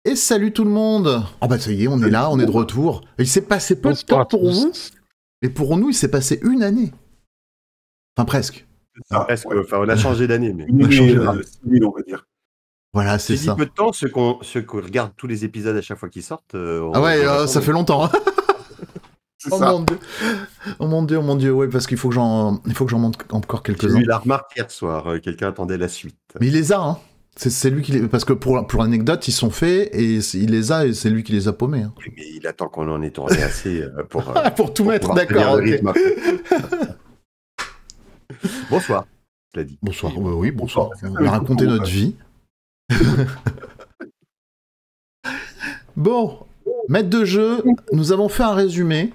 Et salut tout le monde. Ah bah ça y est, on est là, on est de retour. Il s'est passé peu de temps pour vous, mais pour nous, il s'est passé une année. Enfin presque. Ah, presque, ouais. Enfin, on a changé d'année, mais... Une année, on va dire. Voilà, c'est ça. J'ai dit peu de temps, ceux qui regardent tous les épisodes à chaque fois qu'ils sortent... ah ouais, ça fait longtemps. Oh ça. Mon Dieu. Oh mon Dieu, ouais, parce qu'il faut que j'en monte encore quelques-uns. J'ai eu la remarque hier soir, quelqu'un attendait la suite. Mais il les a, hein. C'est lui qui les... Parce que pour l'anecdote, ils sont faits, et il les a, et c'est lui qui les a paumés. Hein. Oui, mais il attend qu'on en ait tourné assez pour... pour tout mettre, d'accord. Okay. Bonsoir, je l'ai dit. Bonsoir, oui, bonsoir. On a raconté notre vie. Bon, maître de jeu, nous avons fait un résumé.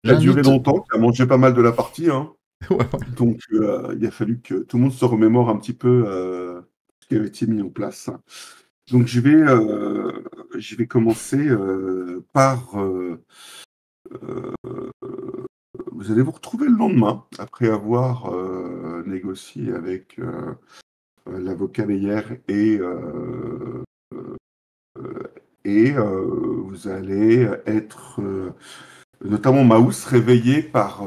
Ça a duré longtemps, ça a mangé pas mal de la partie. Hein. Ouais. Donc, il a fallu que tout le monde se remémore un petit peu ce qui avait été mis en place. Donc, je vais commencer par... vous allez vous retrouver le lendemain, après avoir négocié avec l'avocat Meyer et vous allez être... notamment Maus, réveillé par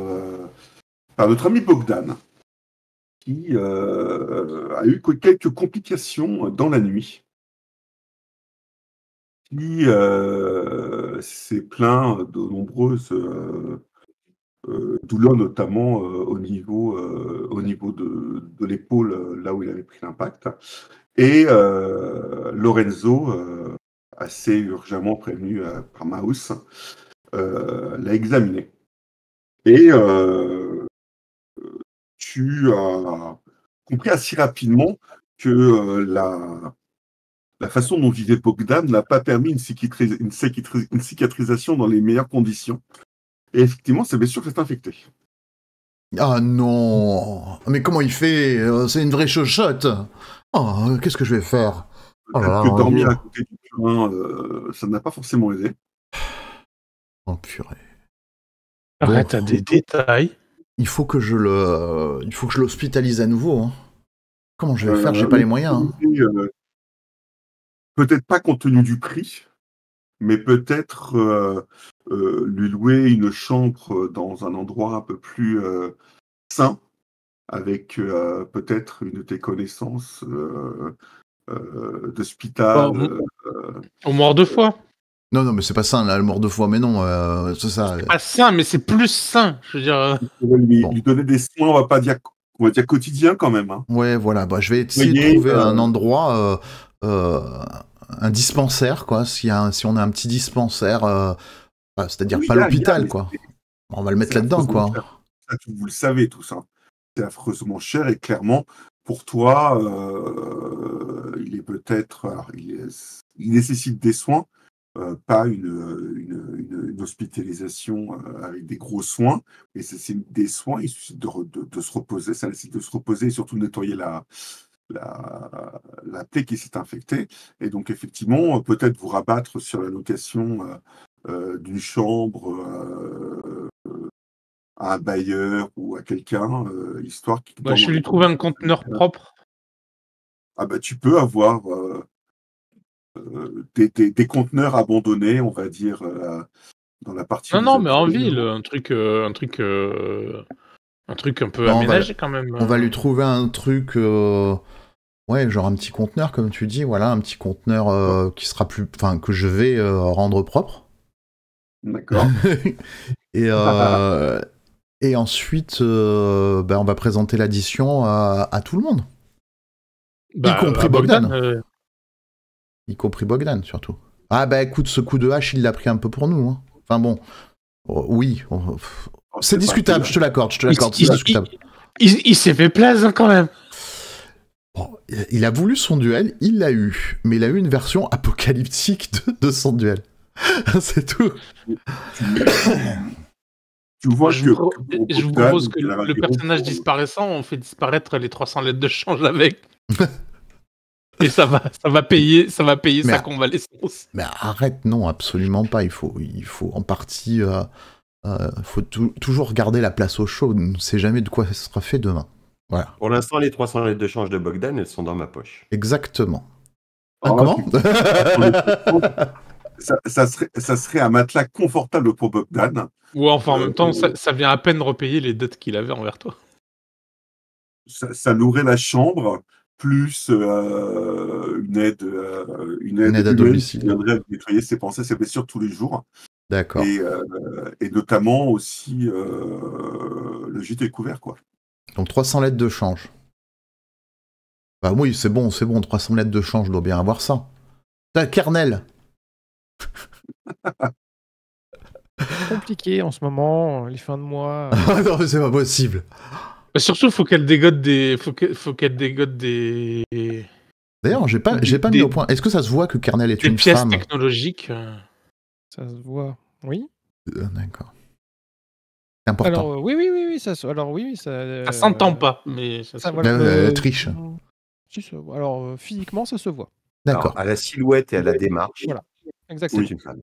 notre ami Bogdan, qui a eu quelques complications dans la nuit, qui s'est plaint de nombreuses douleurs, notamment au niveau de l'épaule, là où il avait pris l'impact. Et Lorenzo, assez urgemment prévenu par Maus, l'a examiné. Et tu as compris assez rapidement que la façon dont vivait Bogdan n'a pas permis une cicatrisation dans les meilleures conditions. Et effectivement, sa blessure s'est infectée. Ah non! Mais comment il fait? C'est une vraie chochotte! Oh, qu'est-ce que je vais faire? Peut-être que dormir à côté du purin, ça n'a pas forcément aidé. Oh purée. Arrête, t'as des détails. Il faut que je l'hospitalise à nouveau. Hein. Comment je vais faire? J'ai pas les moyens. Hein. Peut-être pas compte tenu du prix, mais peut-être lui louer une chambre dans un endroit un peu plus sain, avec peut-être une de tes connaissances d'hôpital. Au mort de foie. Non, mais c'est pas sain, là, le mort de foie, mais non, c'est ça. C'est pas sain, mais c'est plus sain, je veux dire. Lui donner des soins, on va dire quotidiens quand même. Hein. Ouais, voilà, bah, je vais essayer de trouver un endroit, un dispensaire, quoi, si on a un petit dispensaire, c'est-à-dire pas l'hôpital, quoi. On va le mettre là-dedans, quoi. Ça, vous le savez, tout ça. C'est affreusement cher, et clairement, pour toi, il est peut-être... il nécessite des soins, pas une hospitalisation avec des gros soins, mais c'est des soins, il suffit de se reposer, ça nécessite de se reposer et surtout de nettoyer la plaie qui s'est infectée. Et donc, effectivement, peut-être vous rabattre sur la location d'une chambre à un bailleur ou à quelqu'un, histoire qui... je vais lui trouver un conteneur propre. Ah bah, tu peux avoir... des conteneurs abandonnés, on va dire, dans la partie... Non, mais en ville, un truc un peu aménagé quand même. On va lui trouver un truc, ouais, genre un petit conteneur, comme tu dis, voilà, un petit conteneur qui sera plus... Enfin, que je vais rendre propre. D'accord. Et ensuite, on va présenter l'addition à tout le monde. Y compris Bogdan. Y compris Bogdan, surtout. Ah bah écoute, ce coup de hache, il l'a pris un peu pour nous. Hein. Enfin bon, oui. C'est discutable, je te l'accorde, c'est discutable. Il s'est fait plaisir quand même. Bon, il a voulu son duel, il l'a eu. Mais il a eu une version apocalyptique de son duel. C'est tout. Tu vois je vous propose que le personnage disparaissant, on fait disparaître les 300 lettres de change avec. Et ça va payer sa convalescence. Mais arrête, non, absolument pas. Il faut en partie... faut toujours garder la place au chaud. On ne sait jamais de quoi ça sera fait demain. Voilà. Pour l'instant, les 300 lettres de change de Bogdan, elles sont dans ma poche. Exactement. Comment ça serait un matelas confortable pour Bogdan. Ou enfin, en même temps, ça vient à peine repayer les dettes qu'il avait envers toi. Ça louerait la chambre, plus une aide à domicile. Qui viendrait nettoyer ses pensées, ses blessures tous les jours. D'accord. Et notamment aussi le gîte est couvert, quoi. Donc 300 lettres de change. Bah oui, c'est bon, 300 lettres de change, je dois bien avoir ça. Kernel. Compliqué en ce moment, les fins de mois. Non, mais c'est pas possible. Surtout, faut qu'elle dégote des. Faut qu'elle dégote des. D'ailleurs, j'ai pas mis au point. Est-ce que ça se voit que Kernel est une pièces femme technologiques. Ça se voit. Oui. D'accord. C'est important. Alors oui, ça. Alors oui, ça. Ça s'entend pas, mais ça voilà, triche. Alors physiquement, ça se voit. D'accord. Alors, à la silhouette et à la démarche. Voilà. Exactement. C'est une femme.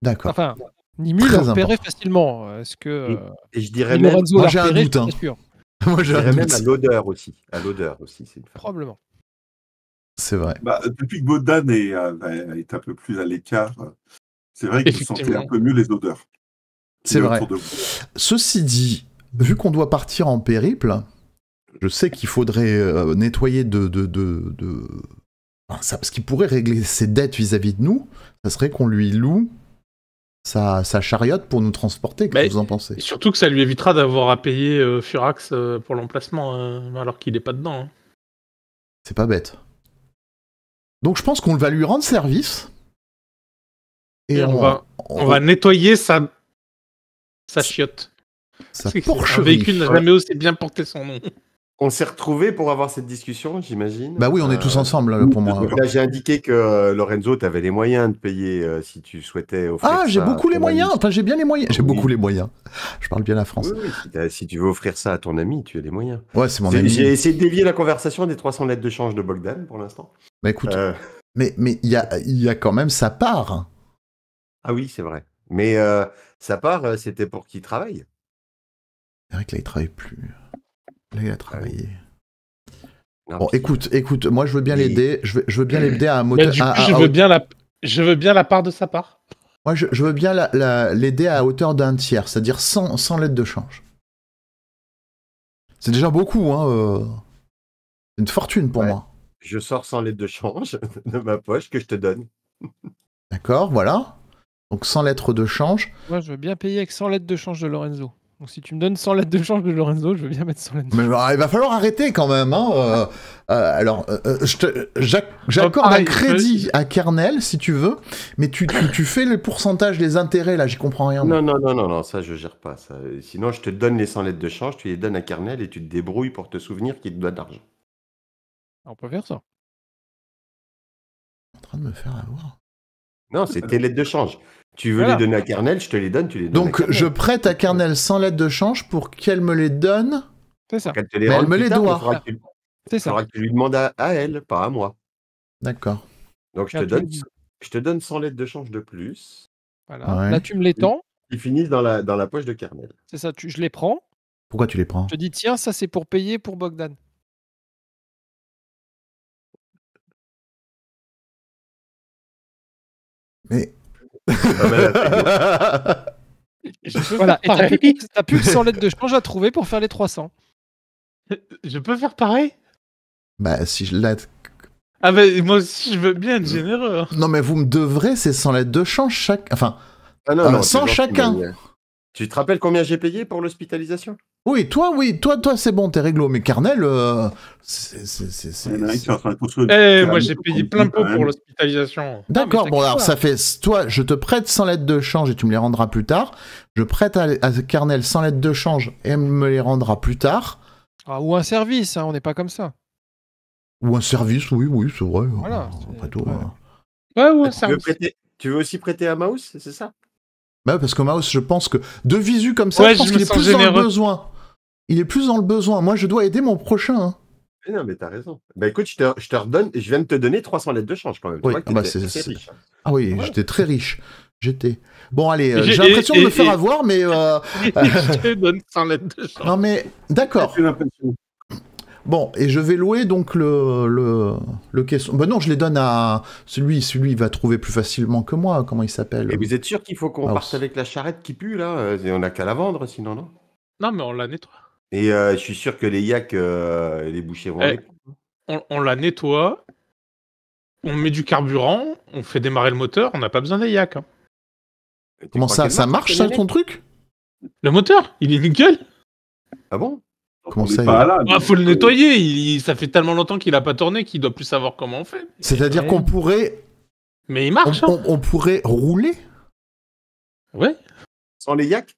D'accord. Enfin, Nimue l'a repéré facilement. Est-ce que et je dirais même. Moi, j'ai un doute. Hein. Moi, je dirais même à l'odeur aussi. C'est une femme. Probablement. C'est vrai. Depuis que Bogdan est un peu plus à l'écart, c'est vrai qu'il sentait un peu mieux les odeurs. C'est vrai. Ceci dit, vu qu'on doit partir en périple, je sais qu'il faudrait nettoyer Enfin, ça, ce qui pourrait régler ses dettes vis-à-vis de nous, ça serait qu'on lui loue sa chariote pour nous transporter. Qu'est-ce que vous en pensez? Surtout que ça lui évitera d'avoir à payer Furax pour l'emplacement, alors qu'il n'est pas dedans. Hein. C'est pas bête. Donc je pense qu'on va lui rendre service. Et on va nettoyer sa chiotte. Un véhicule n'a jamais aussi bien porté son nom. On s'est retrouvés pour avoir cette discussion, j'imagine. Bah oui, on est tous ensemble là, pour moi. Là, j'ai indiqué que Lorenzo, tu avais les moyens de payer si tu souhaitais offrir ça. Ah, j'ai beaucoup les moyens. Enfin, j'ai bien les moyens. J'ai beaucoup les moyens. Je parle bien la France. Oui, si tu veux offrir ça à ton ami, tu as les moyens. Ouais, c'est mon ami. J'ai essayé de dévier la conversation des 300 lettres de change de Bogdan pour l'instant. Bah écoute, mais il y a quand même sa part. Ah oui, c'est vrai. Mais sa part, c'était pour qu'il travaille. C'est vrai que là, il travaille plus. Là, il a travaillé. Non, bon, écoute, moi, je veux bien l'aider. Je veux bien l'aider à un moteur. Je veux bien la part de sa part. Moi, je veux bien l'aider à hauteur d'un tiers, c'est-à-dire 100 lettres de change. C'est déjà beaucoup, hein. C'est une fortune pour moi. Je sors 100 lettres de change de ma poche que je te donne. D'accord, voilà. Donc 100 lettres de change. Moi, je veux bien payer avec 100 lettres de change de Lorenzo. Donc si tu me donnes 100 lettres de change de Lorenzo, je veux bien mettre 100 lettres de change. Mais il va falloir arrêter quand même. Hein. Alors, j'accorde un crédit à Kernel, si tu veux, mais tu fais le pourcentage des intérêts, là, j'y comprends rien. Non, ça, je gère pas. Ça. Sinon, je te donne les 100 lettres de change, tu les donnes à Kernel et tu te débrouilles pour te souvenir qu'il te doit de l'argent. On peut faire ça. En train de me faire avoir. Non, c'est tes lettres de change. Tu veux les donner à Kernel, je te les donne, tu les donnes. Donc, je prête à Kernel 100 lettres de change pour qu'elle me les donne. C'est ça. Qu'elle te les mais elle me les doit. C'est ça. Il faudra que tu lui demandes à elle, pas à moi. D'accord. Donc, je te donne 100 lettres de change de plus. Voilà. Ouais. Là, tu me les tends. Ils finissent dans la poche de Kernel. C'est ça, je les prends. Pourquoi tu les prends? Je te dis, tiens, ça, c'est pour payer pour Bogdan. Mais... voilà, et t'as plus que 100 lettres de change à trouver pour faire les 300. Je peux faire pareil? Bah, si je l'aide. Ah bah, moi aussi, je veux bien être généreux. Hein. Non, mais vous me devrez ces 100 lettres de change chaque... Enfin, 100 chacun. Tu te rappelles combien j'ai payé pour l'hospitalisation? Oui, toi, c'est bon, t'es réglo. Mais Kernel, moi, j'ai payé plein pot pour l'hospitalisation. D'accord, bon, alors ça fait... Toi, je te prête 100 lettres de change et tu me les rendras plus tard. Je prête à Kernel 100 lettres de change et elle me les rendra plus tard. Ah, ou un service, hein, on n'est pas comme ça. Ou un service, oui, c'est vrai. Voilà. Après tout, ouais, un service. Tu veux aussi prêter à Maus, c'est ça? Bah, parce que Maus, je pense que... De visu comme ça, je pense qu'il est plus dans le besoin. Il est plus dans le besoin. Moi, je dois aider mon prochain. Hein. Non, mais t'as raison. Bah écoute, je te redonne, je viens de te donner 300 lettres de change quand même. Oui, tu vois que t'es riche. Ah oui, j'étais très riche. Bon, allez, j'ai l'impression de me faire avoir, mais... Je te donne 100 lettres de change. Non, mais d'accord. Bon, et je vais louer donc le caisson. Bah non, je les donne à celui il va trouver plus facilement que moi. Comment il s'appelle? Et vous êtes sûr qu'il faut qu'on parte avec la charrette qui pue, là? On n'a qu'à la vendre, sinon, non? Non, mais on la nettoie. Et je suis sûr que les yaks, les bouchers vont les prendre. On la nettoie, on met du carburant, on fait démarrer le moteur, on n'a pas besoin des yaks. Hein. Comment ça marche, ça, ton truc? Le moteur, il est nickel. Ah bon? Comment ça? Faut le nettoyer, ça fait tellement longtemps qu'il a pas tourné qu'il doit plus savoir comment on fait. C'est-à-dire qu'on pourrait... Mais il marche, on pourrait rouler? Ouais. Sans les yaks?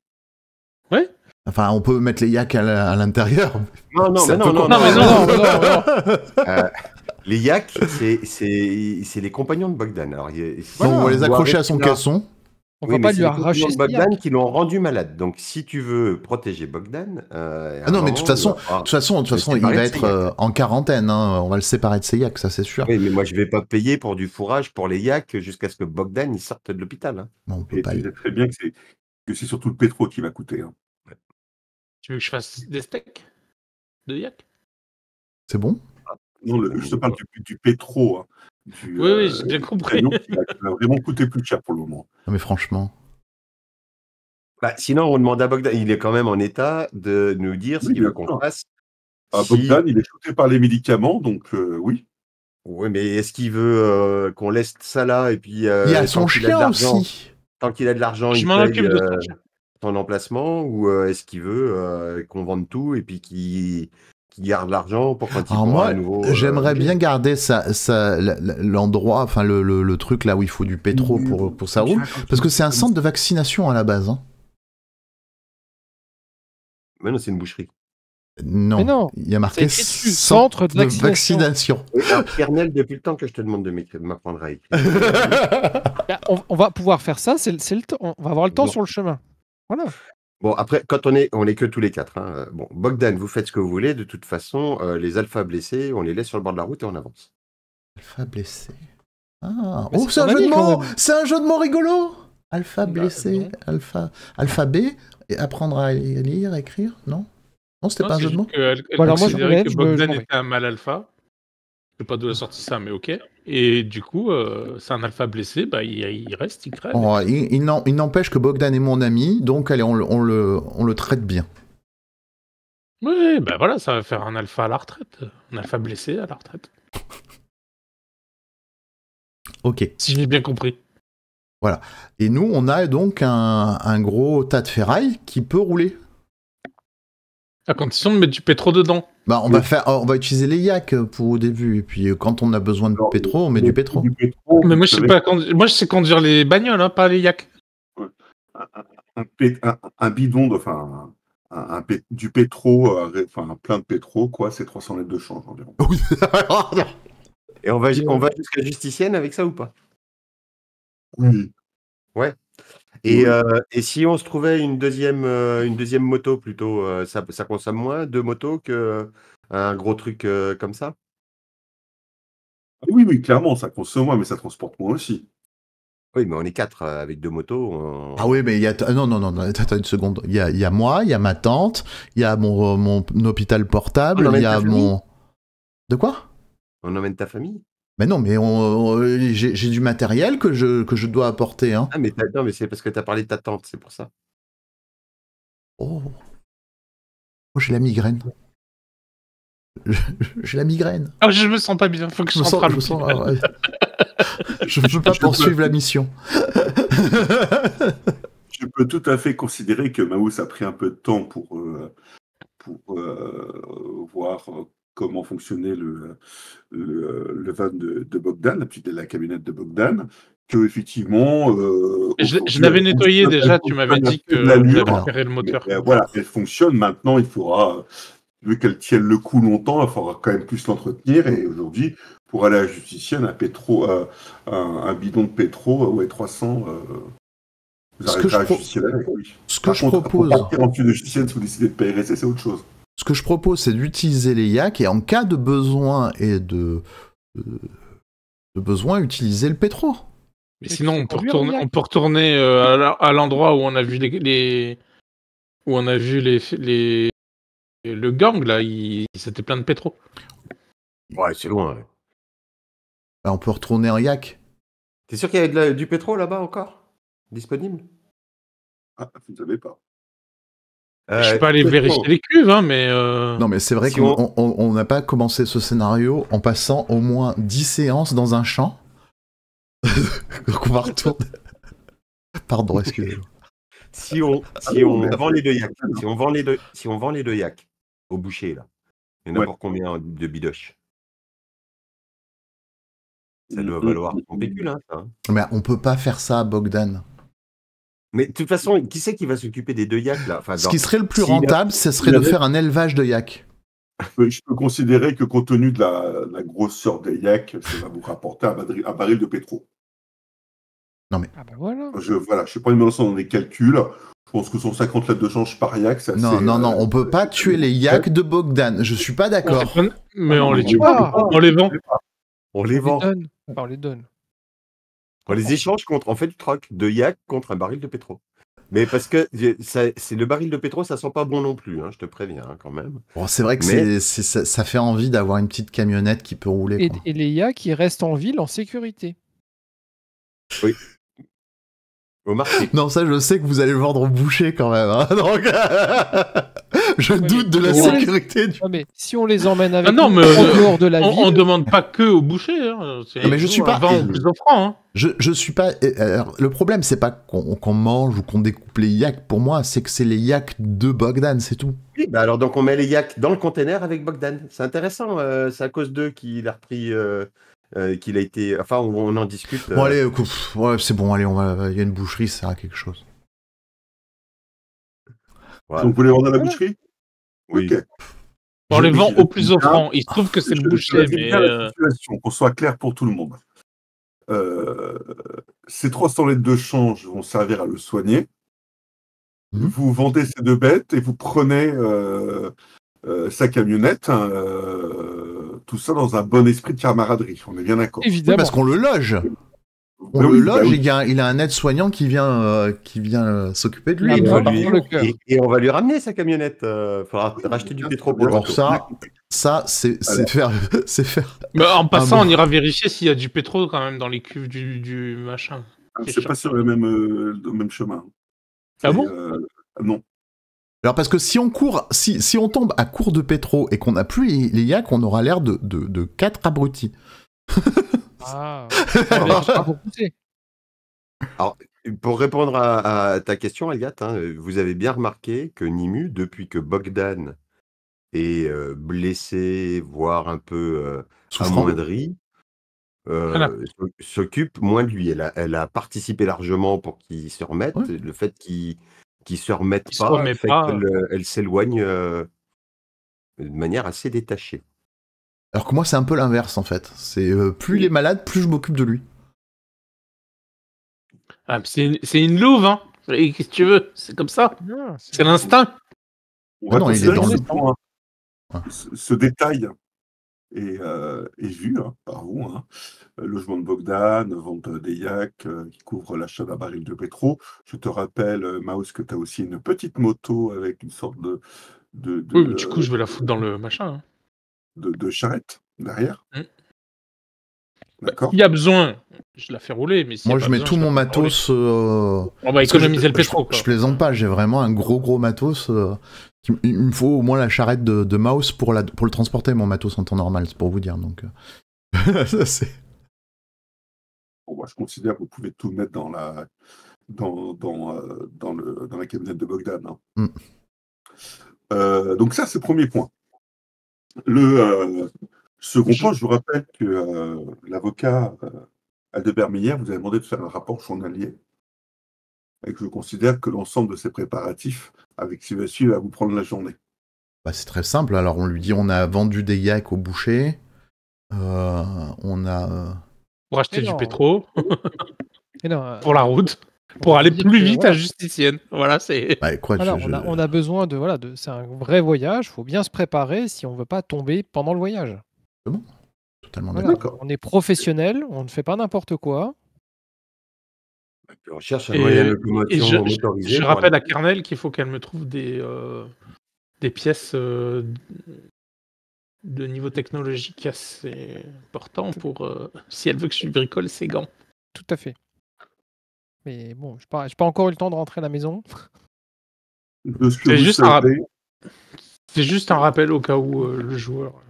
Ouais. Enfin, on peut mettre les yaks à l'intérieur. Non. Les yaks, c'est les compagnons de Bogdan. Alors, on va les accrocher à son caisson. On va pas lui arracher Bogdan qui l'ont rendu malade. Donc, si tu veux protéger Bogdan... non, mais de toute façon, il va être en quarantaine. Hein. On va le séparer de ses yaks, ça c'est sûr. Oui, mais moi, je vais pas payer pour du fourrage pour les yaks jusqu'à ce que Bogdan il sorte de l'hôpital. Hein. Non, on peut pas. Tu sais très bien que c'est surtout le pétro qui va coûter. Hein. Tu veux que je fasse des steaks de yak? C'est bon? Non, je te parle du pétro. Hein. Oui, j'ai bien compris. Qui va vraiment coûter plus cher pour le moment. Non, mais franchement. Sinon, on demande à Bogdan, il est quand même en état de nous dire ce qu'il veut qu'on fasse. Bogdan, il est shooté par les médicaments, donc oui. Oui, mais est-ce qu'il veut qu'on laisse ça là et puis... il y a son chien aussi. Tant qu'il a de l'argent, je m'en occupe de son chien. Son emplacement, ou est-ce qu'il veut qu'on vende tout et puis qu'il garde l'argent pour quand il pourra à nouveau... J'aimerais bien garder l'endroit, enfin le truc là où il faut du pétro pour sa route, parce que c'est un centre de vaccination à la base. Hein. Mais non, c'est une boucherie. Non, il y a marqué centre de vaccination. Kernel, depuis le temps que je te demande de m'apprendre à écrire. On va pouvoir faire ça, c'est le temps. On va avoir le temps sur le chemin. Voilà. Bon, après, quand on est que tous les quatre. Hein. Bon, Bogdan, vous faites ce que vous voulez. De toute façon, les alphas blessés, on les laisse sur le bord de la route et on avance. Alpha blessé. Ah, c'est un jeu de mots. C'est un jeu de mots rigolo. Alpha blessé, alpha B, et apprendre à lire, écrire, non? Non, c'était pas un jeu de mots. Elle considérait que Bogdan était un mal alpha. Je sais pas d'où elle a sorti ça, mais ok. Et du coup, c'est un alpha blessé, il reste, il crève. Oh, il n'empêche que Bogdan est mon ami, donc allez, on le traite bien. Oui, voilà, ça va faire un alpha à la retraite. Un alpha blessé à la retraite. Ok. Si j'ai bien compris. Voilà. Et nous, on a donc un gros tas de ferraille qui peut rouler. À condition de mettre du pétro dedans. On va utiliser les yaks pour au début, et puis quand on a besoin de pétro, on met du pétro. Mais moi, je sais pas moi, je sais conduire les bagnoles, hein, pas les yaks. Un bidon, du pétro, plein de pétro, quoi, c'est 300 litres de change environ. Et on va jusqu'à Justicienne avec ça ou pas? Oui. Ouais. Et si on se trouvait une deuxième moto plutôt, ça consomme moins de motos qu'un gros truc comme ça? Oui, clairement, ça consomme moins, mais ça transporte moins aussi. Oui, mais on est 4 avec 2 motos. Ah oui, mais il y a... Non, attends une seconde. Il y a moi, il y a ma tante, il y a mon hôpital portable, il y a mon... De quoi? On emmène ta famille? Mais non, mais j'ai du matériel que je dois apporter. Hein. Ah, mais c'est parce que tu as parlé de ta tante, c'est pour ça. Oh, j'ai la migraine. J'ai la migraine. Ah, je me sens pas bien, faut que je rentre à l'hôpital. Je ne peux pas poursuivre la mission. Je peux tout à fait considérer que Maus a pris un peu de temps pour voir comment fonctionnait le van de Bogdan, la camionnette de Bogdan, que effectivement... je l'avais nettoyé déjà, tu m'avais dit que j'avais repéré le moteur. Voilà, elle fonctionne, maintenant il faudra, vu qu'elle tienne le coup longtemps, il faudra quand même plus l'entretenir, et aujourd'hui, pour aller à Justicienne, un bidon de pétro, 300... Ce que je propose... Pour partir en dessus de Justicienne, si vous décidez de PRSC, c'est autre chose. Ce que je propose, c'est d'utiliser les yaks et en cas de besoin utiliser le pétro. Mais sinon, on peut retourner à l'endroit où on a vu les le gang, là, c'était plein de pétro. Ouais, c'est loin. Ouais. Bah, on peut retourner en yak. T'es sûr qu'il y avait du pétrole là-bas encore disponible? Ah, vous ne savez pas. Je peux aller vérifier les cuves, hein, mais... Non, mais c'est vrai qu'on n'a pas commencé ce scénario en passant au moins 10 séances dans un champ. Donc on va retourner... Pardon, excusez-moi. Si on vend les deux yaks, si on vend les deux yaks au boucher, là, il y en a pour combien de bidoches? Ça doit valoir son pécule, hein, ça. Mais on peut pas faire ça, Bogdan. Mais de toute façon, qui c'est qui va s'occuper des deux yaks, là? Ce qui serait le plus rentable, ce serait de faire un élevage de yaks. Je peux considérer que compte tenu de la grosseur des yaks, ça va vous rapporter un baril de pétrole. Non mais... Ah bah voilà. Je sais pas me lancer dans des calculs. Je pense que 150 lettres de change par yak, c'est assez... Non, on peut pas tuer les yaks de Bogdan. Je suis pas d'accord. Mais on les tue pas, on les vend. On les vend. On les donne. On les échange contre... On fait du troc de yak contre un baril de pétrole. Mais parce que c'est le baril de pétrole, ça sent pas bon non plus, hein, je te préviens quand même. Bon, c'est vrai que ça fait envie d'avoir une petite camionnette qui peut rouler. Et les yaks, ils restent en ville en sécurité. Oui. Au marché. Non, ça, je sais que vous allez le vendre au boucher quand même. Hein. Donc, je doute de la sécurité. Non, mais si on les emmène avec nous en dehors de la ville... On demande pas que au boucher. Hein. Mais je suis pas... plus offrant, hein. Je suis pas... le problème, c'est pas qu'on mange ou qu'on découpe les yaks. Pour moi, c'est que c'est les yaks de Bogdan, c'est tout. Oui, bah alors donc on met les yaks dans le container avec Bogdan. C'est intéressant. C'est à cause d'eux qu'il a repris... qu'il a été... Enfin, on en discute. Bon, allez, c'est bon, allez, il y a une boucherie, ça sert à quelque chose. Voilà. Donc, vous voulez vendre à la boucherie? Oui. Okay. On les vend au plus offrant. Il se trouve que c'est le boucher, mais... Qu'on soit clair pour tout le monde. Ces 300 lettres de change vont servir à le soigner. Vous vendez ces deux bêtes et vous prenez sa camionnette, tout ça dans un bon esprit de camaraderie. On est bien d'accord. Évidemment. Oui, parce qu'on le loge. On le loge, il a un aide-soignant qui vient s'occuper de lui. Et on va lui ramener sa camionnette. Il faudra racheter du pétrole pour alors ça c'est faire. Bah, en passant, on ira vérifier s'il y a du pétrole quand même dans les cuves du machin. C'est pas sur le même chemin. Ah bon Non. Alors parce que si on court, si on tombe à court de pétrole et qu'on n'a plus les yaks, on aura l'air de 4 abrutis. Alors, pour répondre à ta question, Agathe, hein, vous avez bien remarqué que Nimue, depuis que Bogdan est blessé, voire un peu amoindri, s'occupe moins de lui. Elle a participé largement pour qu'il se remette. Ouais. Le fait qu'il se remette pas, fait qu'elle s'éloigne de manière assez détachée. Alors que moi, c'est un peu l'inverse, en fait. C'est plus il est malade, plus je m'occupe de lui. Ah, c'est une louve, hein. Qu'est-ce que tu veux? C'est comme ça. C'est l'instinct. Non, il est dans le point. Ce détail est vu par vous. Hein. Logement de Bogdan, vente des yaks qui couvre l'achat d'un baril de pétrole. Je te rappelle, Maus, que tu as aussi une petite moto avec une sorte de oui, mais du coup, je vais la foutre dans le machin. Hein. De charrette derrière. D'accord. S'il y a besoin, je la fais rouler. Mais moi, je mets tout mon matos. On va économiser le pétrole. Je plaisante pas, j'ai vraiment un gros matos. Il me faut au moins la charrette de Maus pour le transporter, mon matos en temps normal, c'est pour vous dire. Donc, ça, c'est. Bon, moi, je considère que vous pouvez tout mettre dans la camionnette de Bogdan. Hein. Donc ça, c'est le premier point. Le second point, je vous rappelle que l'avocat Aldebert Meyer vous a demandé de faire un rapport journalier et que je considère que l'ensemble de ces préparatifs avec Sylvestre va vous prendre la journée. Bah, c'est très simple. Alors, on lui dit on a vendu des yaks au boucher. On a... Pour acheter du pétrole. Pour la route. Pour aller plus vite à Justicienne. Voilà, c'est... Bah, quoi, voilà, on a besoin de... c'est un vrai voyage. Il faut bien se préparer si on ne veut pas tomber pendant le voyage. C'est bon. Totalement d'accord. On est professionnel, on ne fait pas n'importe quoi. On cherche un moyen de locomotion motorisé. Je rappelle à Kernel qu'il faut qu'elle me trouve des des pièces de niveau technologique assez important pour si elle veut que je lui bricole ses gants. Tout à fait. Mais bon, j'ai pas encore eu le temps de rentrer à la maison. De ce que C'est vous juste savez, c'est juste un rappel au cas où le joueur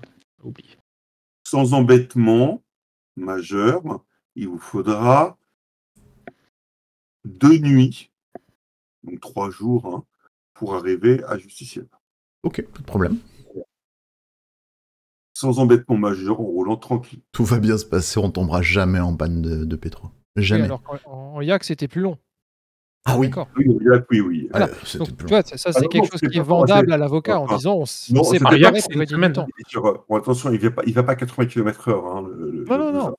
oublie. sans embêtement majeur, il vous faudra 2 nuits, donc 3 jours, hein, pour arriver à Justicienne. Ok, pas de problème. Sans embêtement majeur, en roulant tranquille. Tout va bien se passer, on tombera jamais en panne de pétro. Jamais. Oui, alors qu'en yak, c'était plus long. Ah oui. D'accord. Oui, oui. Voilà. C'était Donc, plus tu long. vois, ça, c'est non, quelque chose c'est qui est pas- vendable c'est- à l'avocat en enfin, disant on non, s'est c'était préparé pas- pour c'est une gagner du semaine. temps. Bon, attention, il va pas à 80 km/h. Hein, le Non, jeu non, de non. ça. Non,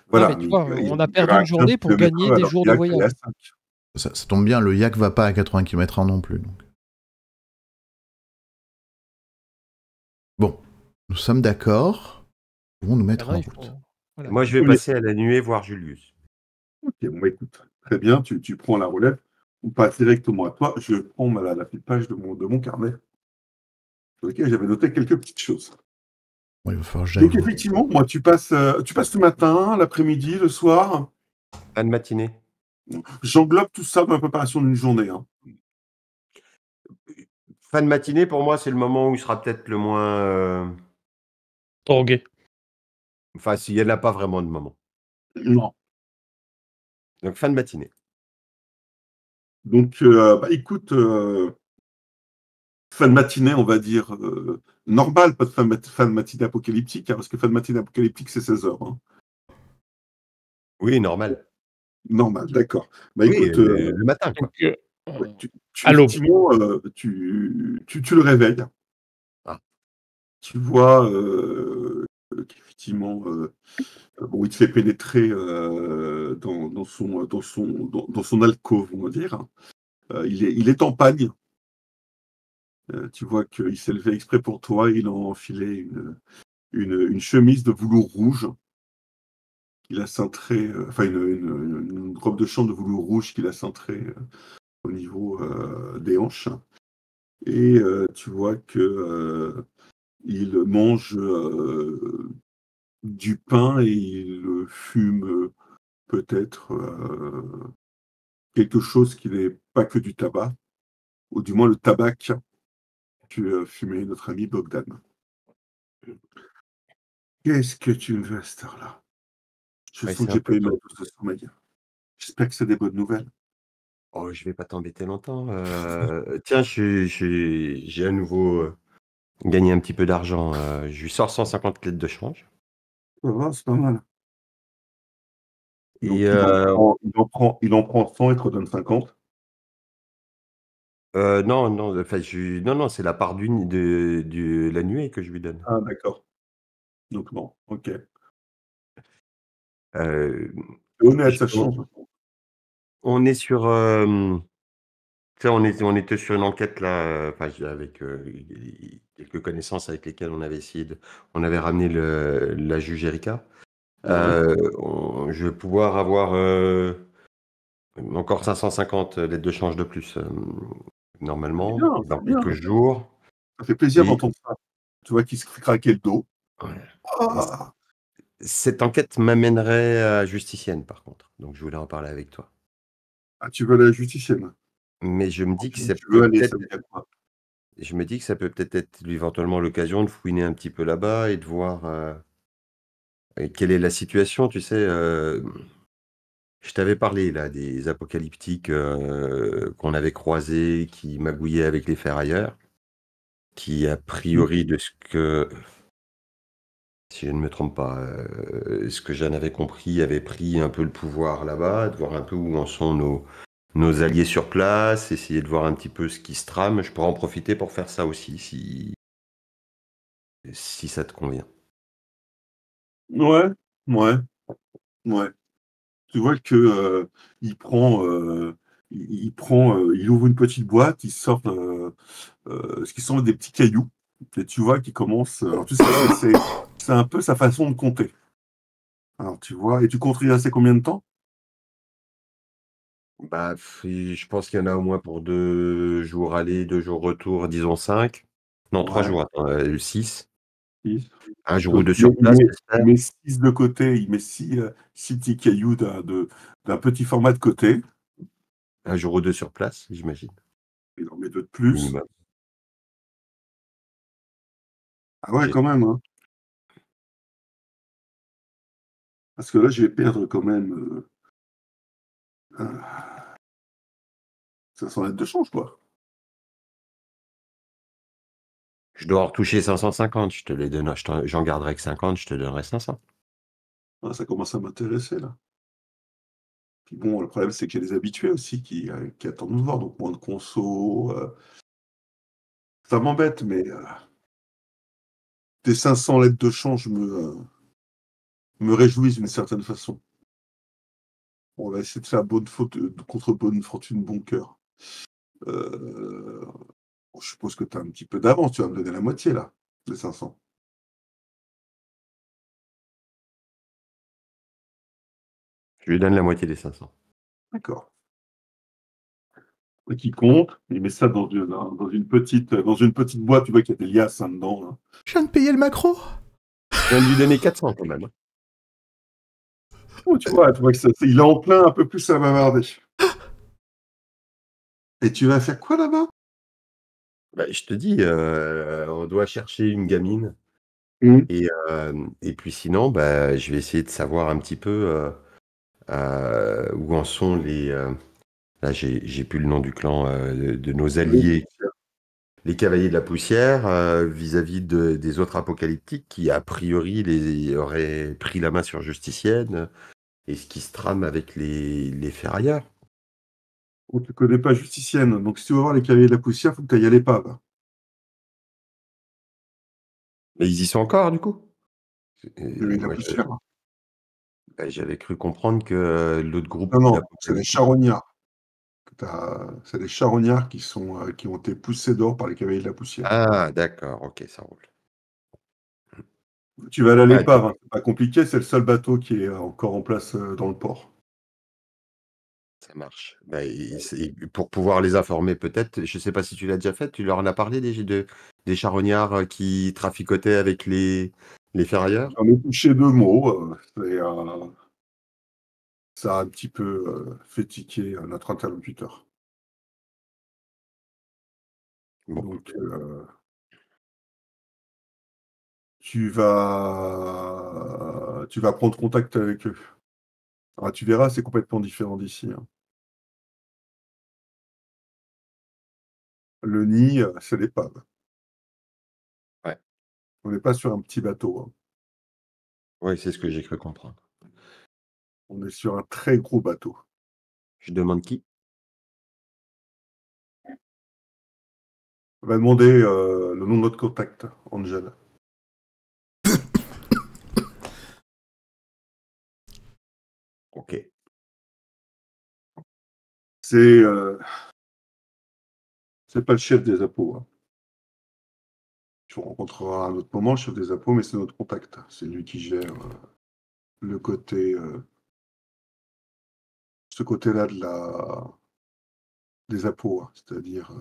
Voilà, mais tu mais vois, il on a perdu ira à une journée 15 pour gagner km/h, des alors jours qu'il de y a que voyage. la 5. Ça tombe bien, le yak va pas à 80 km/h non plus. Donc. Bon, nous sommes d'accord. Nous pouvons nous mettre Maintenant, en il faut- route. voilà. Moi, je vais Oui. passer à la nuée voir Julius. Ok, bon, bah, écoute, très bien, tu prends la relève. On passe directement à toi. Je prends la petite page de mon carnet, sur lequel j'avais noté quelques petites choses. Bon, il va falloir que j'aille Donc, voir. effectivement, moi, tu passes le matin, l'après-midi, le soir. Fin de matinée. J'englobe tout ça dans la préparation d'une journée. Hein. Fin de matinée, pour moi, c'est le moment où il sera peut-être le moins. Drogué. Enfin, s'il n'y en a pas vraiment de moment. Non. Donc, fin de matinée. Donc, écoute, fin de matinée, on va dire normale, pas de fin de matinée apocalyptique, hein, parce que fin de matinée apocalyptique, c'est 16h. Hein. Oui, normal. Normal, d'accord. Bah, Oui, écoute, le matin, quoi. Donc, ouais, à l'aube. effectivement, tu le réveilles. Ah. Tu vois qu'effectivement, bon, il te fait pénétrer dans son alcôve, on va dire. Il est en pagne. Tu vois qu'il s'est levé exprès pour toi. Il a enfilé une chemise de velours rouge. Il a cintré, enfin une robe de chambre de velours rouge qu'il a cintré au niveau des hanches. Et tu vois que il mange du pain et il fume peut-être quelque chose qui n'est pas que du tabac, ou du moins le tabac que fumait notre ami Bogdan. Qu'est-ce que tu me veux à cette heure-là? Je Ouais, sens c'est que un j'ai peu pas eu ma tôt. dose de sommeil. J'espère que c'est des bonnes nouvelles. Oh, je vais pas t'embêter longtemps. Tiens, j'ai à nouveau gagné un petit peu d'argent. Je lui sors 150 clés de change. Ça va, c'est pas mal. Donc Et il en prend 100 et te redonne 50. non, non, enfin, non, c'est la part de la nuée que je lui donne. Ah d'accord. Donc bon, ok. Euh, C'est honnête, ça justement, change. on est sur, tu sais, on était sur une enquête là, enfin, avec quelques connaissances avec lesquelles on avait on avait ramené la juge Erika. Ouais. Je vais pouvoir avoir encore 550 lettres de change de plus, normalement, Bien, dans c'est bien. quelques jours. Ça fait plaisir Et d'entendre ça. Tu vois qu'il se fait craquer le dos. ouais, Ah, cette enquête m'amènerait à Justicienne, par contre. Donc, je voulais en parler avec toi. ah, tu veux la justicienne. Mais je me Quand dis que tu dis ça tu veux peut aller, peut-être ça veut dire quoi? je me dis que ça peut peut-être être éventuellement l'occasion de fouiner un petit peu là-bas et de voir quelle est la situation. Tu sais, je t'avais parlé là des apocalyptiques qu'on avait croisés, qui magouillaient avec les ferrailleurs, qui a priori de ce que, si je ne me trompe pas, ce que j'en avais compris, avaient pris un peu le pouvoir là-bas, de voir un peu où en sont nos alliés sur place, essayer de voir un petit peu ce qui se trame. Je pourrais en profiter pour faire ça aussi, si ça te convient. Ouais, ouais, ouais. Tu vois que il prend, il ouvre une petite boîte, il sort ce qui sont des petits cailloux. Et tu vois qu'il commence. Alors tu sais, c'est un peu sa façon de compter. Alors tu vois, et tu comptes y rester combien de temps? Bah, je pense qu'il y en a au moins pour 2 jours aller, 2 jours retour, disons 5. Non, 3 jours, attends, 6. 6. Un jour ou 2 sur place, il met 6 de côté, il met 6 petits cailloux d'un petit format de côté. Un jour ou 2 sur place, j'imagine. Il en met 2 de plus. Minimum. Ah ouais, quand même. Hein. Parce que là, je vais perdre quand même 500 lettres de change, quoi. Je dois en retoucher 550, je te les donne, j'en garderai que 50, je te donnerai 500. Ah, ça commence à m'intéresser, là. Puis bon, le problème, c'est qu'il y a des habitués aussi qui attendent de nous voir, donc moins de conso. Ça m'embête, mais tes 500 lettres de change me réjouissent d'une certaine façon. On va essayer de faire contre bonne fortune, bon cœur. Je suppose que tu as un petit peu d'avance, tu vas me donner la moitié, là, des 500. Je lui donne la moitié des 500. D'accord. Et qui compte, il met ça dans une petite boîte, tu vois qu'il y a des liasses dedans. Là. Je viens de payer le macro. Je viens de lui donner 400 quand même. Oh, tu vois que il est en plein un peu plus à bavarder. Et tu vas faire quoi là-bas? Je te dis, on doit chercher une gamine. Et puis sinon, je vais essayer de savoir un petit peu où en sont les... là, j'ai plus le nom du clan de nos alliés. Les Cavaliers de la Poussière vis-à-vis des autres apocalyptiques qui, a priori, auraient pris la main sur Justicienne et ce qui se trame avec les ferrailleurs. Oh, tu connais pas Justicienne, donc si tu veux voir les Cavaliers de la Poussière, il faut que tu ailles à l'épave. Mais ils y sont encore, du coup? De la Poussière. J'avais cru comprendre que l'autre groupe... Non, c'est les charognards. C'est les charognards qui ont été poussés dehors par les Cavaliers de la Poussière. Ah, d'accord, ok, ça roule. Tu vas aller à l'épave, hein. C'est pas compliqué, c'est le seul bateau qui est encore en place dans le port. Ça marche. Pour pouvoir les informer, peut-être, je ne sais pas si tu l'as déjà fait, tu leur en as parlé des charognards qui traficotaient avec les ferrailleurs? J'en ai touché 2 mots. Ça a un petit peu fait tiquer notre interlocuteur. Bon. Donc, tu vas prendre contact avec eux. Ah, tu verras, c'est complètement différent d'ici. Hein. Le nid, c'est l'épave. Ouais. On n'est pas sur un petit bateau. Hein. Oui, c'est ce que j'ai cru comprendre. On est sur un très gros bateau. Je demande qui? On va demander le nom de notre contact, Angel. Ok. C'est pas le chef des appos. Hein. Tu rencontreras à un autre moment le chef des appos, mais c'est notre contact. C'est lui qui gère le côté, ce côté-là des appos, hein. C'est-à-dire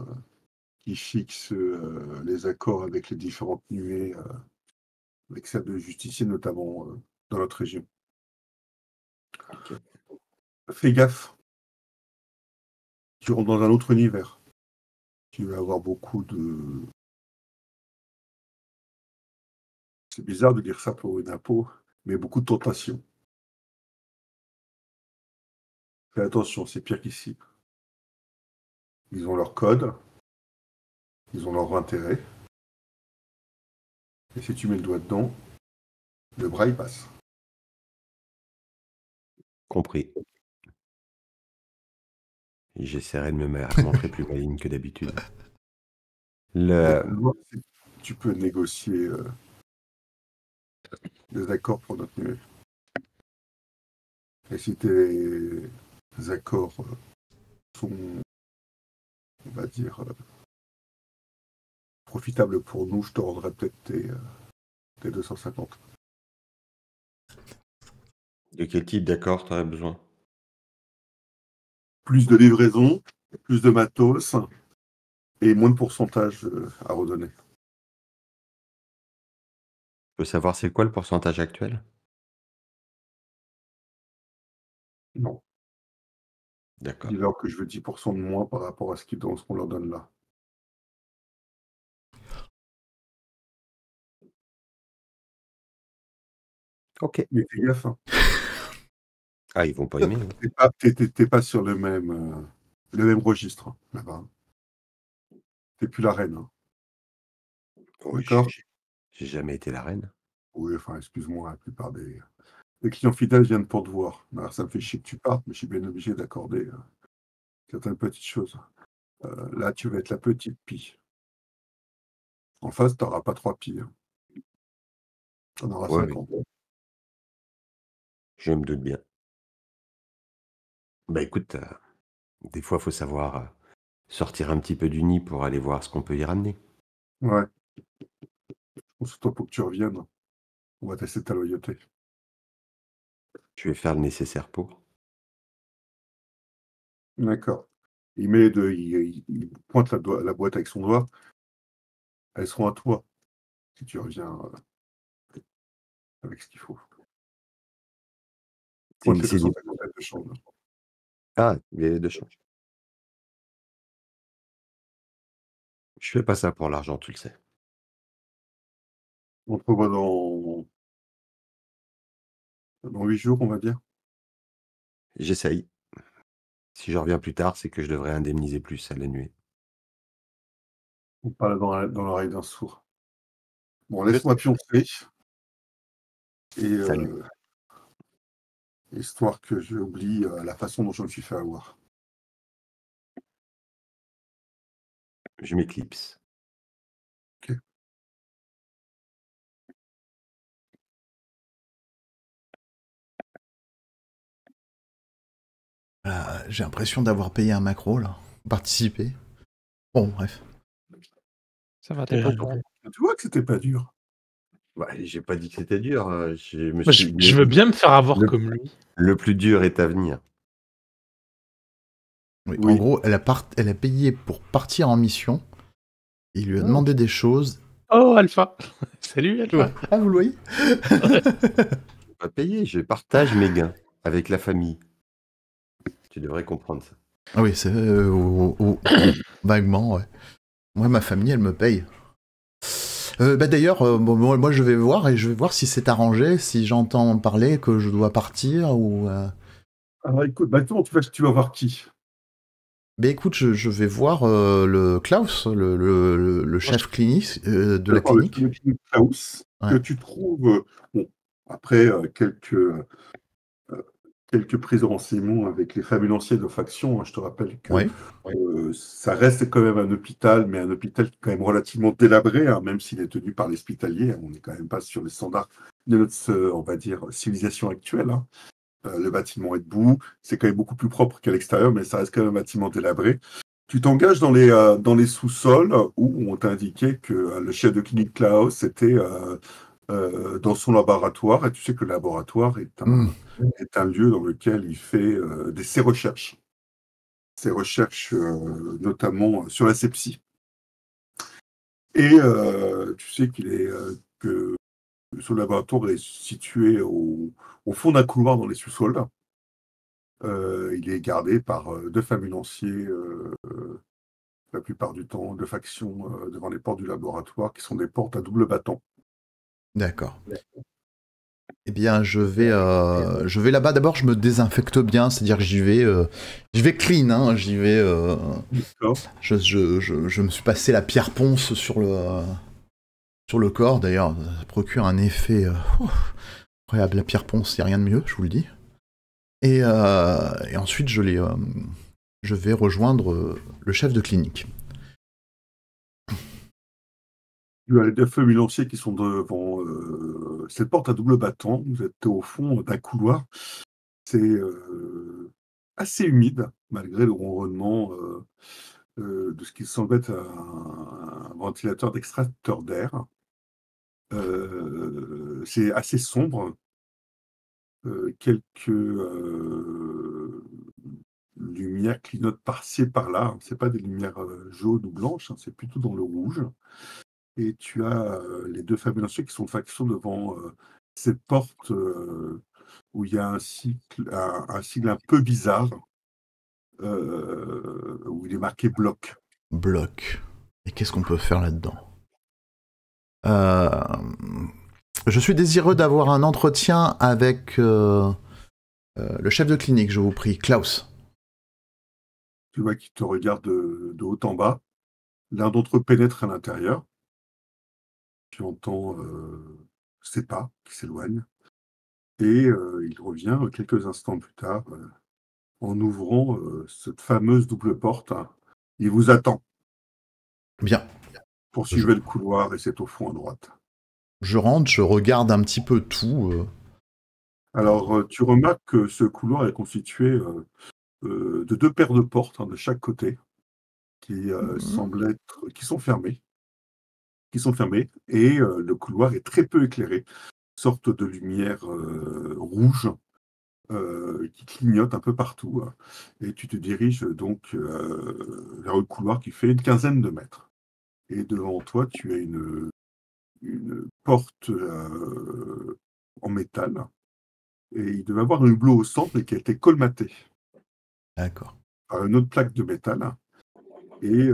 qui fixe les accords avec les différentes nuées, avec celle de justicier notamment dans notre région. Ok. Fais gaffe. Tu rentres dans un autre univers. Tu vas avoir beaucoup de... C'est bizarre de dire ça pour une impôt, mais beaucoup de tentations. Fais attention, c'est pire qu'ici. Ils ont leur code, ils ont leur intérêt. Et si tu mets le doigt dedans, le bras il passe. Compris. J'essaierai de me montrer plus maligne que d'habitude. Tu peux négocier des accords pour notre nuée. Et si tes accords sont, on va dire, profitables pour nous, je te rendrai peut-être tes 250. De quel type d'accord tu aurais besoin? Plus de livraison, plus de matos et moins de pourcentage à redonner. peux savoir c'est quoi le pourcentage actuel? Non. D'accord. Dis-leur que je veux 10% de moins par rapport à ce qu'on leur donne là. OK. Mais fais gaffe, hein. Ah, ils vont pas aimer, hein. T'es pas sur le même registre, hein, là-bas. T'es plus la reine, hein. Oh, D'accord? j'ai jamais été la reine. Oui, enfin, excuse-moi, la plupart des clients fidèles viennent pour te voir. Alors, ça me fait chier que tu partes, mais je suis bien obligé d'accorder certaines petites choses. Là, tu vas être la petite pie. En face, tu n'auras pas 3 pies, hein. Tu en auras Ouais, oui, 50. je me doute bien. Bah, écoute, des fois, faut savoir, sortir un petit peu du nid pour aller voir ce qu'on peut y ramener. Ouais, surtout pour que tu reviennes. On va tester ta loyauté. Je vais faire le nécessaire pour. D'accord. Il pointe la boîte avec son doigt. Elles seront à toi si tu reviens avec ce qu'il faut. C'est Pointe les c'est des 250 de chambre. Ah, les de change. Je fais pas ça pour l'argent, tu le sais. On te revoit dans 8 jours, on va dire. J'essaye. Si je reviens plus tard, c'est que je devrais indemniser plus à la nuée. On parle dans l'oreille d'un sourd. Bon, Je laisse-moi sais. pioncer. Et Salut. histoire que j'oublie la façon dont je me suis fait avoir. Je m'éclipse. Ok. J'ai l'impression d'avoir payé un macro, là. Participer. Bon, bref. Ça va, t'es pas au courant. Tu vois que c'était pas dur. Ouais, j'ai pas dit que c'était dur, Moi, je veux bien me faire avoir comme lui. le plus dur est à venir. Oui. Oui. En gros, elle a payé pour partir en mission. Il lui a demandé des choses. Oh, Alpha. Salut, Alpha. Ah, vous le voyez? Pas payer, je partage mes gains avec la famille. Tu devrais comprendre ça. Ah oui, c'est vaguement, ouais. Moi, ma famille, elle me paye. D'ailleurs, moi, je vais voir et je vais voir si c'est arrangé, si j'entends parler que je dois partir ou. Alors écoute, maintenant tu vas voir qui? Écoute, je vais voir le Klaus, le chef clinique de la clinique. Le clinique Klaus, Ouais. que tu trouves, bon, après quelques prises de renseignements avec les fameux lanciers de faction, hein. Je te rappelle que Ouais. ça reste quand même un hôpital, mais un hôpital qui est quand même relativement délabré, hein, même s'il est tenu par l'hospitalier. On n'est quand même pas sur les standards de notre, on va dire, civilisation actuelle, hein. Le bâtiment est debout, c'est quand même beaucoup plus propre qu'à l'extérieur, mais ça reste quand même un bâtiment délabré. Tu t'engages dans les sous-sols où on t'a indiqué que le chef de clinique Klaus était dans son laboratoire, et tu sais que le laboratoire est un lieu dans lequel il fait ses recherches. Ses recherches notamment sur la sepsie. Et tu sais que ce laboratoire est situé au fond d'un couloir dans les sous-sols. Il est gardé par 2 familianciers, la plupart du temps, de factions devant les portes du laboratoire, qui sont des portes à double battant. D'accord. Eh bien, je vais là-bas. D'abord, je me désinfecte bien, c'est-à-dire que j'y vais clean, hein, j'y vais. Je me suis passé la pierre ponce sur le corps. D'ailleurs, ça procure un effet incroyable. La pierre ponce, il n'y a rien de mieux, je vous le dis. Et ensuite, je vais rejoindre le chef de clinique. Tu as les 2 familianciers qui sont devant cette porte à double battant. Vous êtes au fond d'un couloir. C'est assez humide, malgré le ronronnement de ce qui semble être un ventilateur d'extracteur d'air. C'est assez sombre. Quelques lumières clignotent par-ci et par-là. C'est pas des lumières jaunes ou blanches, hein, c'est plutôt dans le rouge. Et tu as les deux ambulanciers qui sont de faction devant cette porte où il y a un sigle un peu bizarre, où il est marqué bloc. Bloc. Et qu'est-ce qu'on peut faire là-dedans? Je suis désireux d'avoir un entretien avec le chef de clinique, je vous prie, Klaus. Tu vois qu'il te regarde de haut en bas. L'un d'entre eux pénètre à l'intérieur. Tu entends ses pas qui s'éloignent. Et il revient quelques instants plus tard en ouvrant cette fameuse double porte. Il vous attend. Bien. Poursuivez le couloir et c'est au fond à droite. Je rentre, je regarde un petit peu tout. Alors, tu remarques que ce couloir est constitué de deux paires de portes de chaque côté qui semblent qui sont fermées. Et le couloir est très peu éclairé. Sorte de lumière rouge qui clignote un peu partout. Et tu te diriges donc vers le couloir qui fait une quinzaine de mètres. Et devant toi, tu as une porte en métal. Et il devait avoir un hublot au centre et qui a été colmaté. D'accord. Par une autre plaque de métal. Et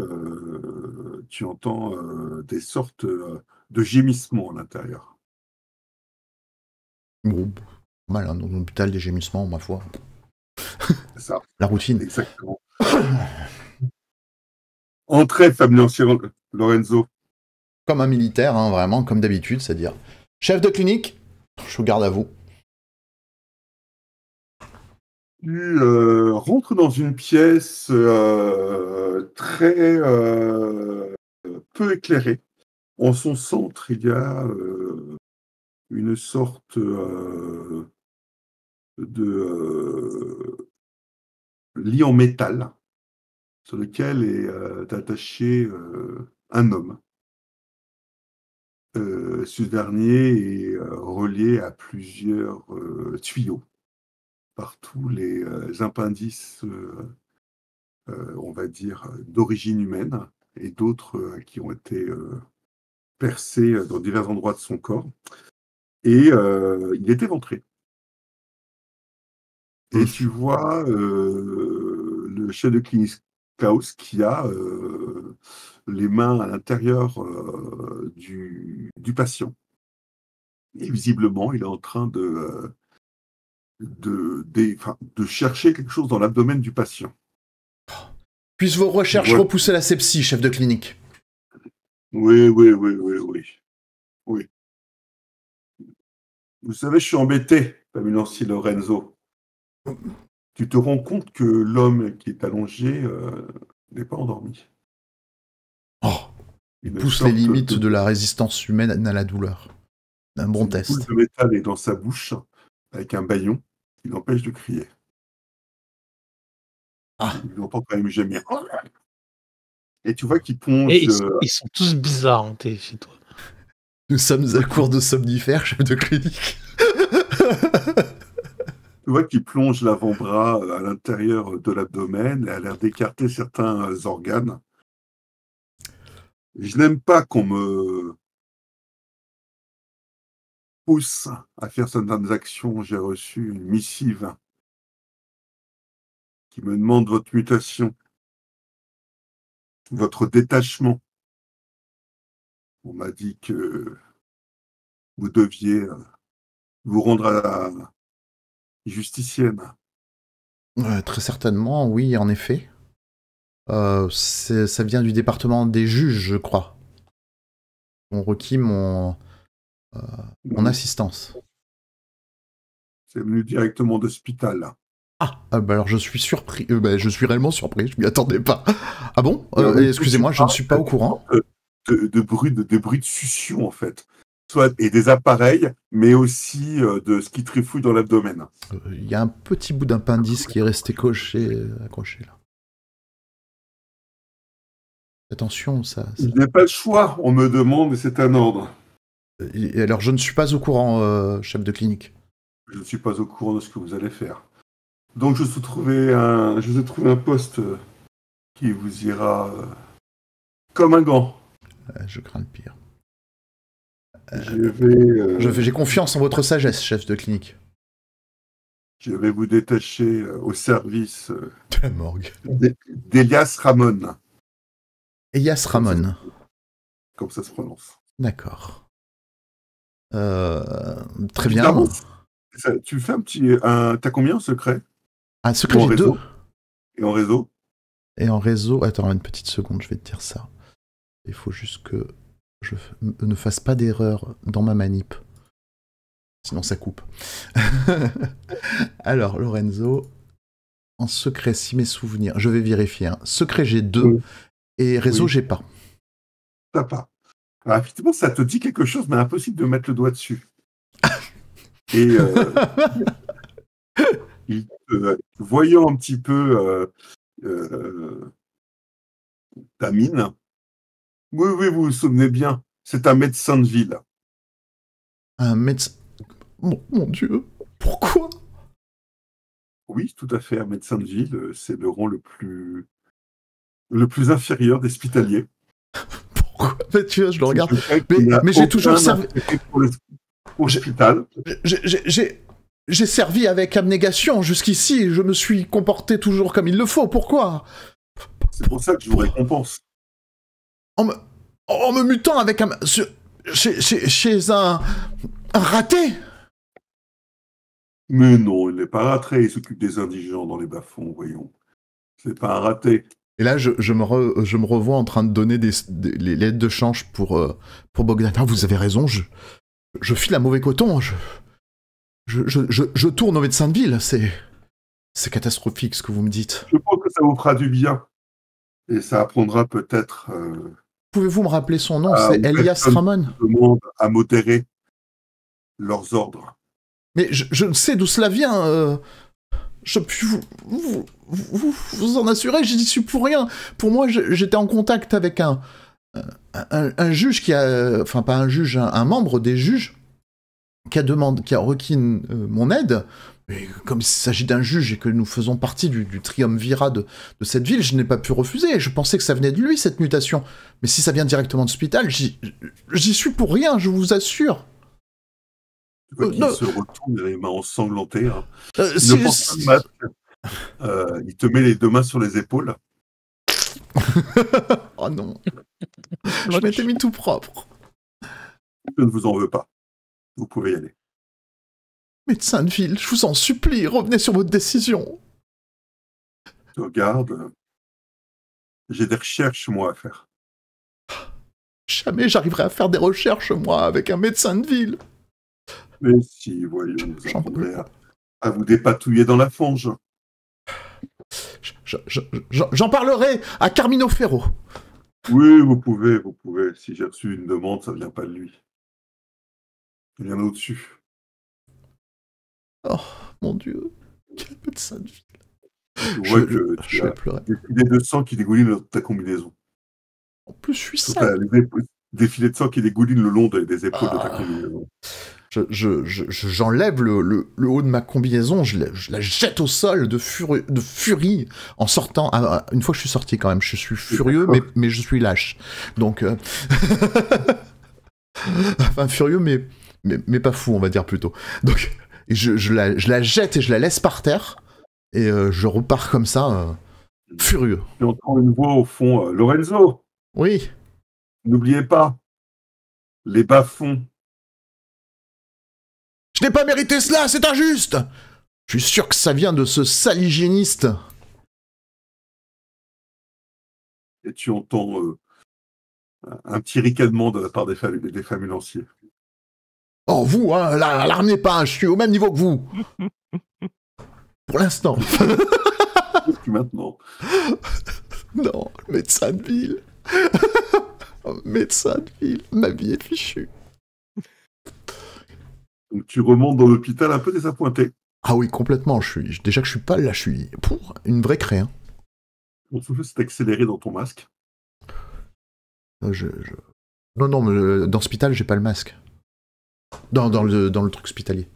tu entends des sortes de gémissements à l'intérieur. Bon, mal, hein, dans l'hôpital, des gémissements, ma foi. C'est ça. La routine. Exactement. Entrez, Fabien Lorenzo. Comme un militaire, hein, vraiment, comme d'habitude, c'est-à-dire chef de clinique, je vous garde à vous. Tu rentres dans une pièce très peu éclairée. En son centre, il y a une sorte de lit en métal sur lequel est attaché un homme. Ce dernier est relié à plusieurs tuyaux par tous les appendices, on va dire, d'origine humaine et d'autres qui ont été percés dans divers endroits de son corps. Et il est éventré. Et tu vois le chef de clinique Klaus qui a les mains à l'intérieur du patient. Et visiblement, il est en train de chercher quelque chose dans l'abdomen du patient. Puissent vos recherches repousser la sepsie, chef de clinique? Oui. Vous savez, je suis embêté, Fabien Lorenzo. Tu te rends compte que l'homme qui est allongé n'est pas endormi. Oh, il pousse les limites de la résistance humaine à la douleur. Un bon test. Une boule de métal est dans sa bouche, avec un bâillon qui l'empêche de crier. Il entend quand même gémir. Et tu vois qu'il plonge... Et ils sont tous bizarres, chez toi. Nous sommes à court de somnifères, chef de clinique. Tu vois qu'il plonge l'avant-bras à l'intérieur de l'abdomen et a l'air d'écarter certains organes. Je n'aime pas qu'on me pousse à faire certaines actions. J'ai reçu une missive qui me demande votre mutation, votre détachement. On m'a dit que vous deviez vous rendre à la justicienne. Très certainement, oui, en effet. Ça vient du département des juges, je crois. On requis mon assistance. C'est venu directement d'hôpital. Alors je suis surpris. Je suis réellement surpris, je m'y attendais pas. Ah bon? Excusez-moi, je ne suis pas au courant. Des bruits de succion, en fait. Soit et des appareils, mais aussi de ce qui trifouille dans l'abdomen. Il y a un petit bout d'appendice qui est resté accroché là. Attention, ça... Il n'y a pas le choix, on me demande et c'est un ordre. Et alors je ne suis pas au courant, chef de clinique. Je ne suis pas au courant de ce que vous allez faire. Donc je vous ai trouvé un poste qui vous ira comme un gant. Je crains le pire. J'ai confiance en votre sagesse, chef de clinique. Je vais vous détacher au service de la morgue. d'Elias Ramon. Elias Ramon. Comme ça se prononce. D'accord. Très bien. Tu fais un petit... T'as combien en secret? Un secret, j'ai 2. Et en réseau? Et en réseau... Attends, une petite seconde, je vais te dire ça. Il faut juste que je ne fasse pas d'erreur dans ma manip. Sinon, ça coupe. Alors, Lorenzo, en secret, si mes souvenirs... Je vais vérifier. Hein. Secret, j'ai 2. Et réseau, j'ai pas. T'as pas. Alors, effectivement, ça te dit quelque chose, mais impossible de mettre le doigt dessus. Et voyant un petit peu ta mine, oui, vous vous souvenez bien, c'est un médecin de ville. Un médecin... Mon Dieu, pourquoi? Oui, tout à fait, un médecin de ville, c'est le rang le plus inférieur des hospitaliers. Pourquoi? Mais tu vois, je le regarde. Mais j'ai toujours servi... Pour l'hôpital. J'ai servi avec abnégation jusqu'ici, je me suis comporté toujours comme il le faut, pourquoi? C'est pour ça que je vous récompense. En me mutant avec chez un raté? Mais non, il n'est pas raté, il s'occupe des indigents dans les bas-fonds, voyons. C'est pas un raté. Et là, je me revois en train de donner les lettres de change pour Bogdan. Ah, vous avez raison, je file à mauvais coton, je tourne au médecin de ville, c'est catastrophique ce que vous me dites. Je pense que ça vous fera du bien. Et ça apprendra peut-être... Pouvez-vous me rappeler son nom? C'est Elias Ramon. Demande à modérer leurs ordres. Mais je ne sais d'où cela vient. Je puis vous en assurer, j'y suis pour rien. Pour moi, j'étais en contact avec un juge qui a... Enfin, pas un juge, un membre des juges qui a requis mon aide. Mais comme il s'agit d'un juge et que nous faisons partie du triumvirat de cette ville, je n'ai pas pu refuser. Je pensais que ça venait de lui, cette mutation. Mais si ça vient directement de l'hôpital, j'y suis pour rien, je vous assure. Il se retourne les mains ensanglantées. Hein. Il te met les 2 mains sur les épaules. Oh non. Je m'étais mis tout propre. Je ne vous en veux pas. Vous pouvez y aller. Médecin de ville, je vous en supplie, revenez sur votre décision. Je regarde. J'ai des recherches, moi, à faire. Jamais j'arriverai à faire des recherches, moi, avec un médecin de ville. Mais si, voyons, vous apprendrez à vous dépatouiller dans la fange. J'en parlerai à Carmino Ferro. Oui, vous pouvez. Si j'ai reçu une demande, ça ne vient pas de lui. Il vient au-dessus. Oh, mon Dieu. Quel médecin de ville. Je vois que tu as des filets de sang qui dégoulinent dans ta combinaison. En plus, je suis sale. Des filets de sang qui dégoulinent le long des épaules de ta combinaison. J'enlève le haut de ma combinaison, je la jette au sol de furie en sortant. Une fois que je suis sorti quand même, je suis furieux, mais je suis lâche. Donc, enfin furieux, mais pas fou, on va dire plutôt. Donc, je la jette et je la laisse par terre, et je repars comme ça, furieux. Tu entends une voix au fond, Lorenzo. Oui. N'oubliez pas, les bas-fonds. Je n'ai pas mérité cela, c'est injuste! Je suis sûr que ça vient de ce sale hygiéniste. Et tu entends un petit ricanement de la part des famulanciers. Oh, vous, hein, l'alarmez pas, je suis au même niveau que vous. Pour l'instant. Maintenant. Non, médecin de ville. Médecin de ville, ma vie est fichue. Donc tu remontes dans l'hôpital un peu désappointé. Ah oui, complètement. Déjà que je suis pas là, je suis pour une vraie craie. Hein. Ton souffle s'est accéléré dans ton masque. Non, mais dans l'hôpital, j'ai pas le masque. Dans le truc hospitalier.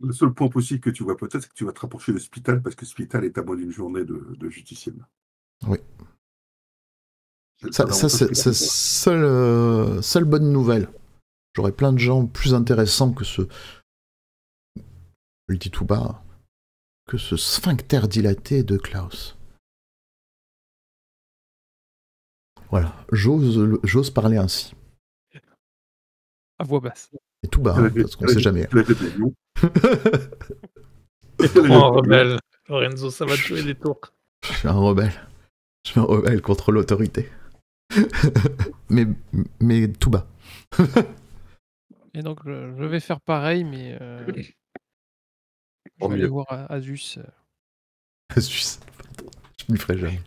Le seul point possible que tu vois peut-être, c'est que tu vas te rapprocher de l'hôpital parce que l'hôpital est à moins d'une journée de justicienne. Oui. Ça, c'est seule bonne nouvelle. J'aurais plein de gens plus intéressants que ce... Je le dis tout bas, que ce sphincter dilaté de Klaus. Voilà, j'ose parler ainsi. À voix basse. Et tout bas, parce qu'on sait jamais. Un rebelle. Lorenzo, ça va te jouer des tours. Je suis un rebelle. Je suis un rebelle contre l'autorité. mais tout bas. Et donc, je vais faire pareil, mais je vais aller voir Asus. Asus, je m'y ferai jamais.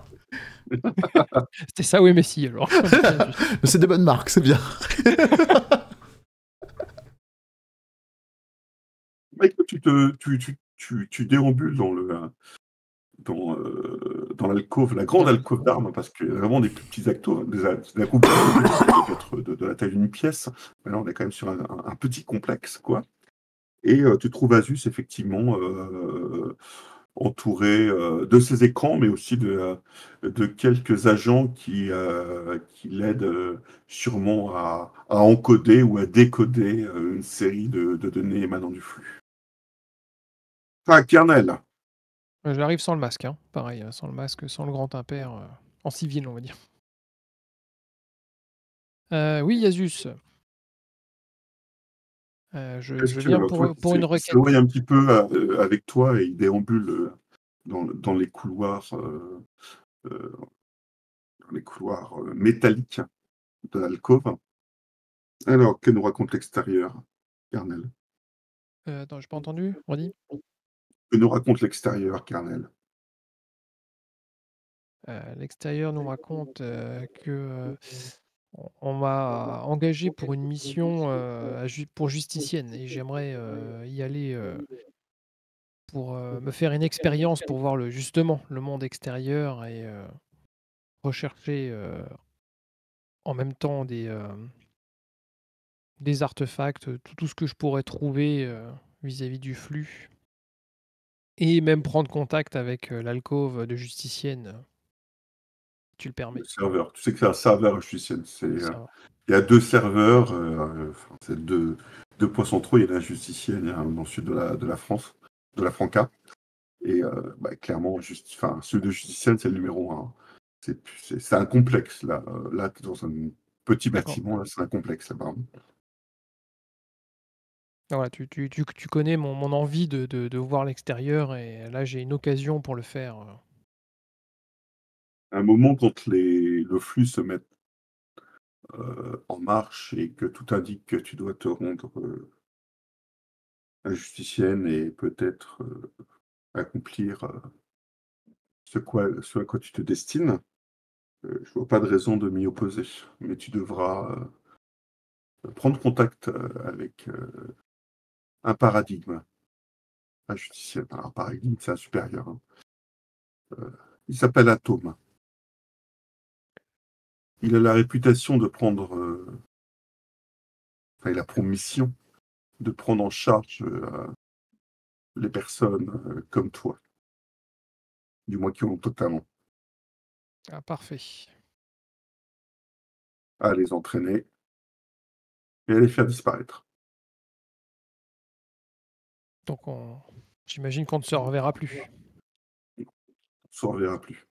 C'était ça ou Messi, alors. Mais c'est des bonnes marques, c'est bien. Tu déambules dans l'alcôve, la grande alcôve d'armes, parce qu'il y a vraiment des plus petits alcôves, des alcôves peut-être de la taille d'une pièce. Mais là, on est quand même sur un petit complexe, quoi. Et tu trouves Asus, effectivement, entouré de ses écrans, mais aussi de quelques agents qui l'aident sûrement à encoder ou à décoder une série de données émanant du flux. Enfin, kernel. J'arrive sans le masque, hein. Pareil, sans le masque, sans le grand impair, en civil, on va dire. Oui, Asus. Je viens pour une requête. Il un petit peu avec toi et il déambule dans les couloirs, métalliques de l'alcôve. Alors, que nous raconte l'extérieur, Kernel? Attends, j'ai pas entendu, redis. Que nous raconte l'extérieur, Kernel? L'extérieur nous raconte que on m'a engagé pour une mission pour justicienne et j'aimerais y aller pour me faire une expérience pour voir justement le monde extérieur et rechercher en même temps des artefacts, tout ce que je pourrais trouver vis-à-vis du flux et même prendre contact avec l'alcôve de justicienne. Tu le permets. Le serveur. Tu sais que c'est un serveur justicienne. Ça Il y a 2 serveurs, c'est deux points centraux. Il y en a un justicienne, il y en a un dans le sud de la France, de la Franca. Et clairement, celui de justicienne, c'est le numéro 1. C'est un complexe. Là, tu es dans un petit bâtiment, là, c'est un complexe là-bas. voilà, tu connais mon envie de voir l'extérieur et là j'ai une occasion pour le faire. À un moment, quand le flux se met en marche et que tout indique que tu dois te rendre à justicienne et peut-être accomplir ce à quoi tu te destines, je vois pas de raison de m'y opposer. Mais tu devras prendre contact avec un paradigme. Un justicienne. Alors, un paradigme, c'est un supérieur. Hein. Il s'appelle Atome. Il a la réputation de prendre... il a pour mission de prendre en charge les personnes comme toi. Du moins qui ont ton talent. Ah, parfait. À les entraîner et à les faire disparaître. Donc j'imagine qu'on ne se reverra plus. On ne se reverra plus.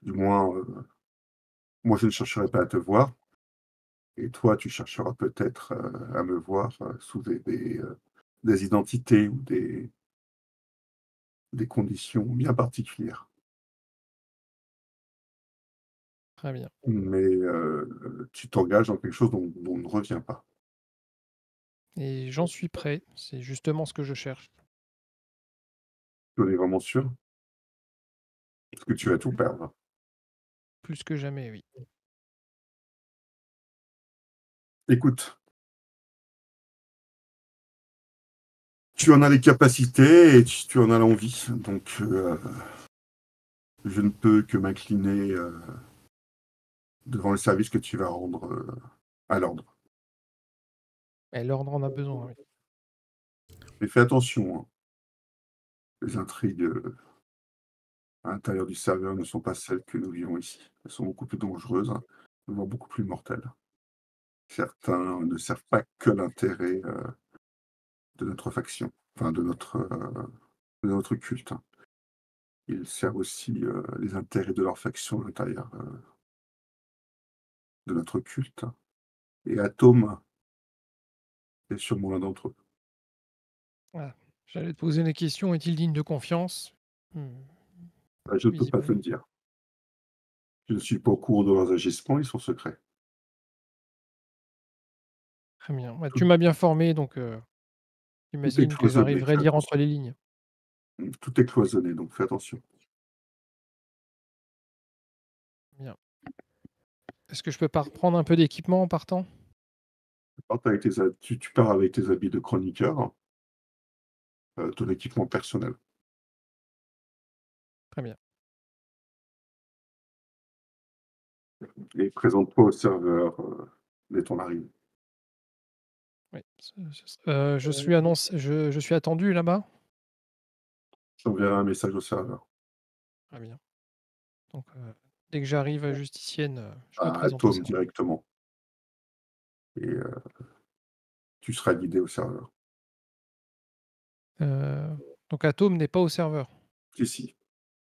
Du moins, moi je ne chercherai pas à te voir. Et toi, tu chercheras peut-être à me voir sous des identités ou des conditions bien particulières. Très bien. Mais tu t'engages dans quelque chose dont on ne revient pas. Et j'en suis prêt. C'est justement ce que je cherche. Tu en es vraiment sûr? Parce que tu vas tout perdre. Plus que jamais, oui. Écoute, tu en as les capacités et tu en as l'envie. Donc, je ne peux que m'incliner devant le service que tu vas rendre à l'ordre. Et l'ordre en a besoin, oui. Mais fais attention, hein. Les intrigues à l'intérieur du serveur ne sont pas celles que nous vivons ici. Elles sont beaucoup plus dangereuses, voire beaucoup plus mortelles. Certains ne servent pas que l'intérêt de notre faction, enfin de notre culte. Ils servent aussi les intérêts de leur faction à l'intérieur de notre culte. Et Atome est sûrement l'un d'entre eux. Voilà. J'allais te poser une question, est-il digne de confiance? Je ne peux pas te le dire. Je ne suis pas au courant de leurs agissements, ils sont secrets. Très bien. Ouais, tu m'as bien formé, donc j'imagine que j'arriverai à lire entre les lignes. Tout est cloisonné, donc fais attention. Bien. Est-ce que je peux pas reprendre un peu d'équipement en partant? Tu pars avec tes habits de chroniqueur, ton équipement personnel. Très bien. Et présente-toi au serveur dès ton arrivée. Oui. Je suis attendu là-bas? J'enverrai un message au serveur. Très bien. Donc, dès que j'arrive à Justicienne, je me À présente au Atome serveur. directement. Et tu seras guidé au serveur. Donc Atome n'est pas au serveur? Si. Si,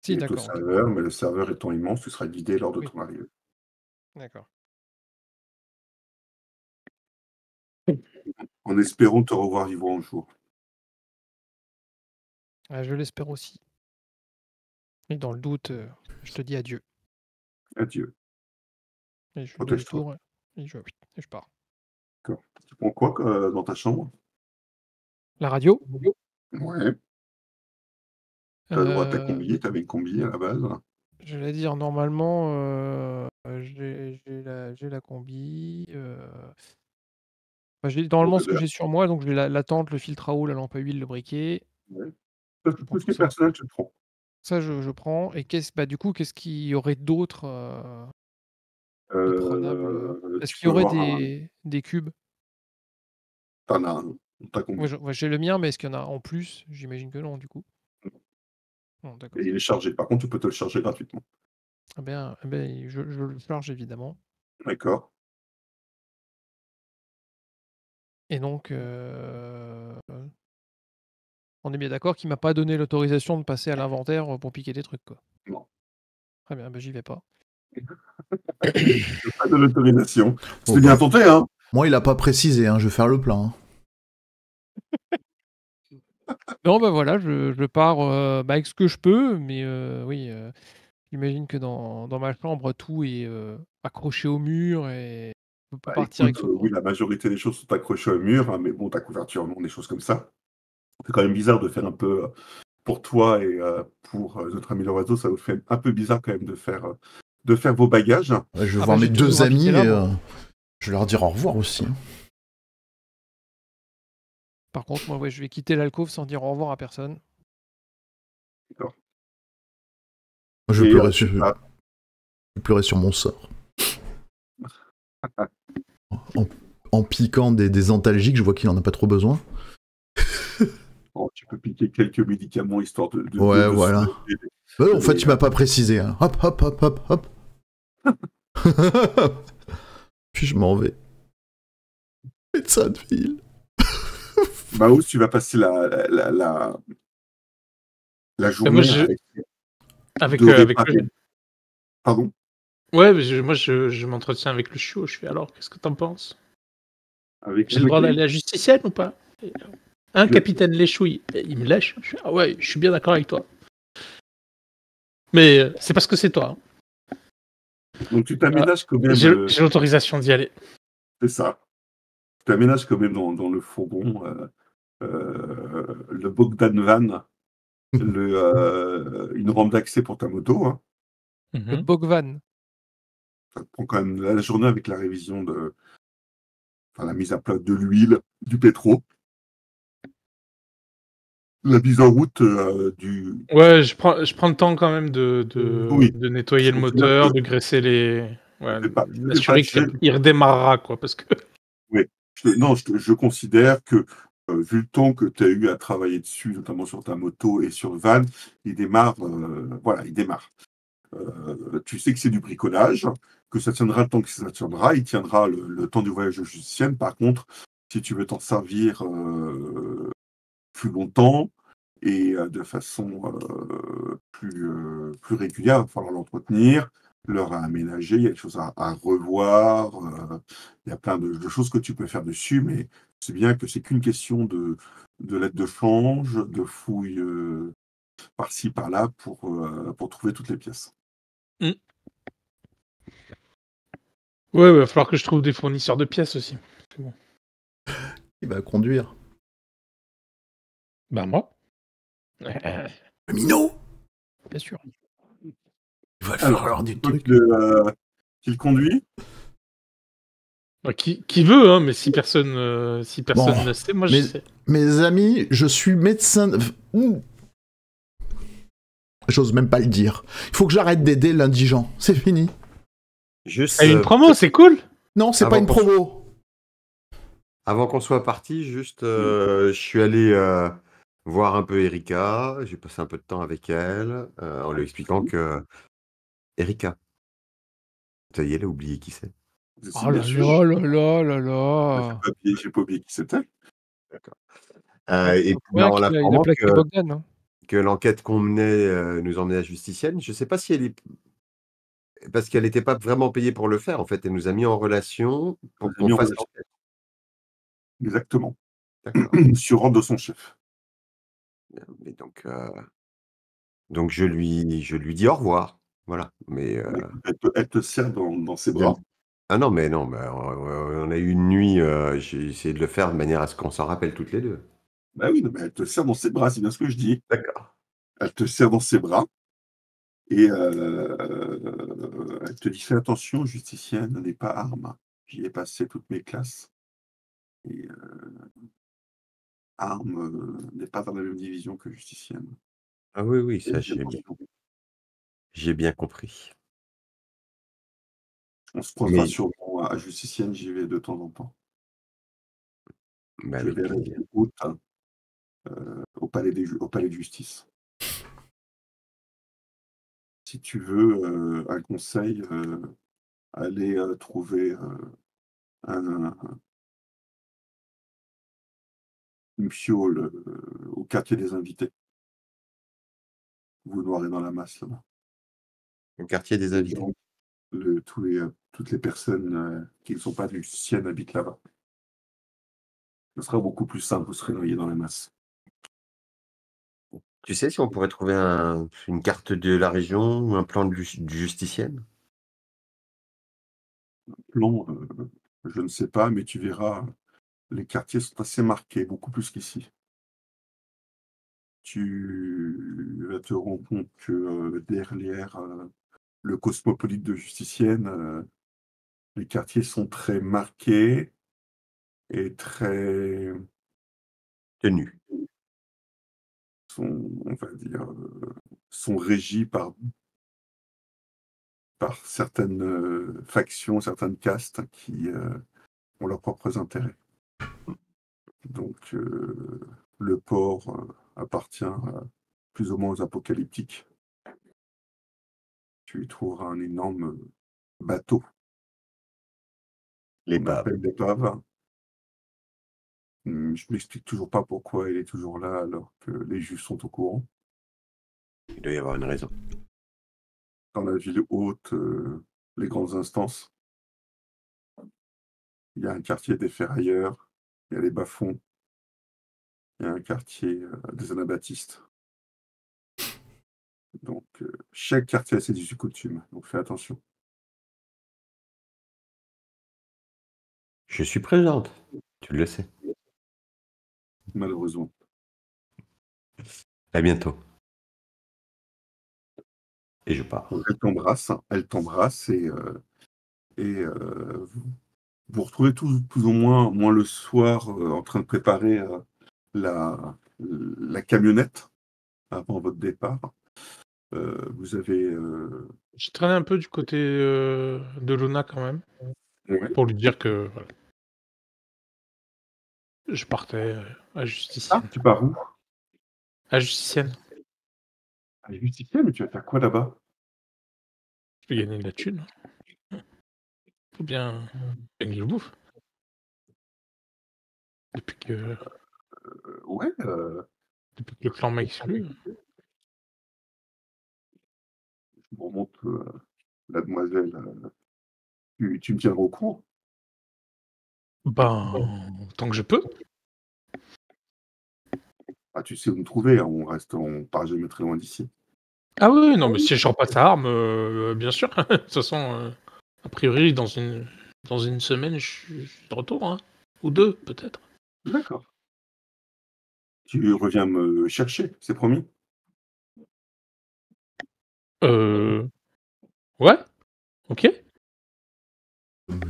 Il est au d'accord. serveur, mais le serveur étant immense, tu seras guidé lors de ton arrivée. D'accord. En espérant te revoir vivant un jour. Je l'espère aussi. Et dans le doute, je te dis adieu. Adieu. Et je fais Protège-toi. demi-tour et je pars. D'accord. Tu prends quoi dans ta chambre? La radio? Ouais. Tu as le droit à ta combi, tu avais une combi à la base. J'allais dire normalement, j'ai la combi, normalement ce que j'ai sur moi, donc j'ai la tente, le filtre à eau, la lampe à huile, le briquet. Ouais. Tout ce qui est personnel, tu le prends. Ça je prends et du coup, qu'est-ce qu'il y aurait d'autre, de prenable? Est-ce qu'il y aurait des cubes? Tu en as un dans ta combi. Ouais, j'ai le mien, mais est-ce qu'il y en a en plus? J'imagine que non, du coup. Non, d'accord. Et il est chargé. Par contre, tu peux te le charger gratuitement. Eh bien, je le charge évidemment. D'accord. Et donc, on est bien d'accord qu'il m'a pas donné l'autorisation de passer à l'inventaire, pour piquer des trucs, quoi? Non. Très bien, j'y vais pas. Pas de l'autorisation. C'était bien tenté, hein? Moi, il a pas précisé, hein, je vais faire le plein. Hein. Non, voilà, je pars, avec ce que je peux, mais oui, j'imagine que dans ma chambre, tout est, accroché au mur et on peut partir avec oui, la majorité des choses sont accrochées au mur, hein, mais bon, ta couverture, non, des choses comme ça. C'est quand même bizarre de faire un peu, pour toi et pour notre ami Lorenzo, ça vous fait un peu bizarre quand même de faire vos bagages. Ouais, je vais voir mes deux amis et je vais leur dire au revoir aussi. Hein. Par contre, moi, je vais quitter l'alcôve sans dire au revoir à personne. D'accord. Je vais pleurer sur mon sort. en piquant des antalgiques, je vois qu'il en a pas trop besoin. Bon, tu peux piquer quelques médicaments histoire de ouais, voilà. En fait, tu m'as pas précisé. Hein. Hop, hop, hop, hop, hop. Puis je m'en vais. Médecin de ville. Où tu vas passer la journée avec Pardon? Ouais, mais moi je m'entretiens avec le chiot. Je fais alors, qu'est-ce que t'en penses? J'ai le droit d'aller à Justicienne ou pas? Capitaine Léchouille. Il me lèche. Je fais, ah ouais, je suis bien d'accord avec toi. Mais c'est parce que c'est toi. Hein. Donc tu t'aménages quand même. J'ai l'autorisation d'y aller. C'est ça. Tu t'aménages quand même dans le fourgon. Le Bogdan Van, une rampe d'accès pour ta moto. Hein. Le Bogvan. Ça te prend quand même la journée avec la révision la mise à plat de l'huile, du pétro. La mise en route du... Ouais, je prends le temps quand même de nettoyer le moteur, de graisser les... Ouais, d'assurer qu'il redémarrera, quoi, parce que... Oui. Je considère que vu le temps que tu as eu à travailler dessus, notamment sur ta moto et sur le van, il démarre. Voilà, il démarre. Tu sais que c'est du bricolage, que ça tiendra le temps que ça tiendra, il tiendra le temps du voyage de justicienne. Par contre, si tu veux t'en servir plus longtemps et de façon plus régulière, il va falloir l'entretenir, le réaménager, il y a des choses à revoir, il y a plein de choses que tu peux faire dessus, mais c'est bien que c'est qu'une question de lettres de change, de fouilles par-ci, par-là pour trouver toutes les pièces. Ouais, il va falloir que je trouve des fournisseurs de pièces aussi. C'est bon. Il va conduire. Bah moi. Le minot. Bien sûr. Il va falloir du truc. Qu'il conduit. Qui veut, hein, mais si personne ne sait, moi je sais. Mes amis, je suis médecin. J'ose même pas le dire. Il faut que j'arrête d'aider l'indigent. C'est fini. Juste, une promo, c'est cool. Non, c'est pas une promo. Avant qu'on soit parti, juste, je suis allé voir un peu Erika. J'ai passé un peu de temps avec elle en lui expliquant que Erika, ça y est, elle a oublié qui c'est. Oh là là là là. J'ai pas oublié qui c'était. D'accord. Et puis en l'informant que l'enquête qu'on menait nous emmenait à Justicienne. Je sais pas si elle est... Parce qu'elle n'était pas vraiment payée pour le faire, en fait. Elle nous a mis en relation pour qu'on fasse l'enquête. Exactement. D'accord. Sur ordre de son chef. Et donc je lui dis au revoir. Voilà. Mais elle te serre dans ses bras. Ah non, mais on a eu une nuit, j'ai essayé de le faire de manière à ce qu'on s'en rappelle toutes les deux. Bah oui, mais elle te serre dans ses bras, c'est bien ce que je dis. D'accord. Elle te serre dans ses bras et elle te dit fais attention, justicienne n'est pas arme. J'y ai passé toutes mes classes. Et arme n'est pas dans la même division que justicienne. Ah oui, ça j'ai bien compris. On se croisera sûrement à justicienne, j'y vais de temps en temps. Bah, je vais aller au palais de justice. Si tu veux un conseil, aller trouver une fiole au quartier des invités. Vous noirez dans la masse là-bas. Au quartier des invités. Toutes les personnes qui ne sont pas justiciennes habitent là-bas. Ce sera beaucoup plus simple, vous serez noyés dans la masse. Tu sais si on pourrait trouver une carte de la région ou un plan du justicienne? Un plan, je ne sais pas, mais tu verras, les quartiers sont assez marqués, beaucoup plus qu'ici. Tu vas te rendre compte que derrière le cosmopolite de justicienne, les quartiers sont très marqués et très tenus. On va dire, sont régis par certaines factions, certaines castes qui ont leurs propres intérêts. Donc, le port appartient plus ou moins aux apocalyptiques. Tu y trouveras un énorme bateau. L'épave. L'épave. Je m'explique toujours pas pourquoi il est toujours là alors que les juges sont au courant. Il doit y avoir une raison. Dans la ville haute, les grandes instances, il y a un quartier des ferrailleurs, il y a les bas-fonds, il y a un quartier des anabaptistes. Donc, chaque quartier a ses us et coutumes, donc fais attention. Je suis présente, tu le sais. Malheureusement. À bientôt. Et je pars. Elle t'embrasse et vous retrouvez tous plus ou moins le soir en train de préparer la camionnette avant votre départ. Vous avez... J'ai traîné un peu du côté de Luna quand même, pour lui dire que... Voilà. Je partais à Justicienne. Ah, tu pars où? À Justicienne. À Justicienne, mais tu vas faire quoi là-bas? Je peux gagner de la thune. Faut bien que je bouffe. Depuis que Ouais, le clan m'a exclu. je me remonte la demoiselle. Tu me tiendras au courant? Ben, tant que je peux. Ah, tu sais où me trouver, hein, on part jamais très loin d'ici. Ah oui, non, mais si je repasse à Armes, bien sûr. De toute façon, a priori, dans une semaine, je suis de retour, hein. Ou 2, peut-être. D'accord. Tu reviens me chercher, c'est promis? Ouais, OK.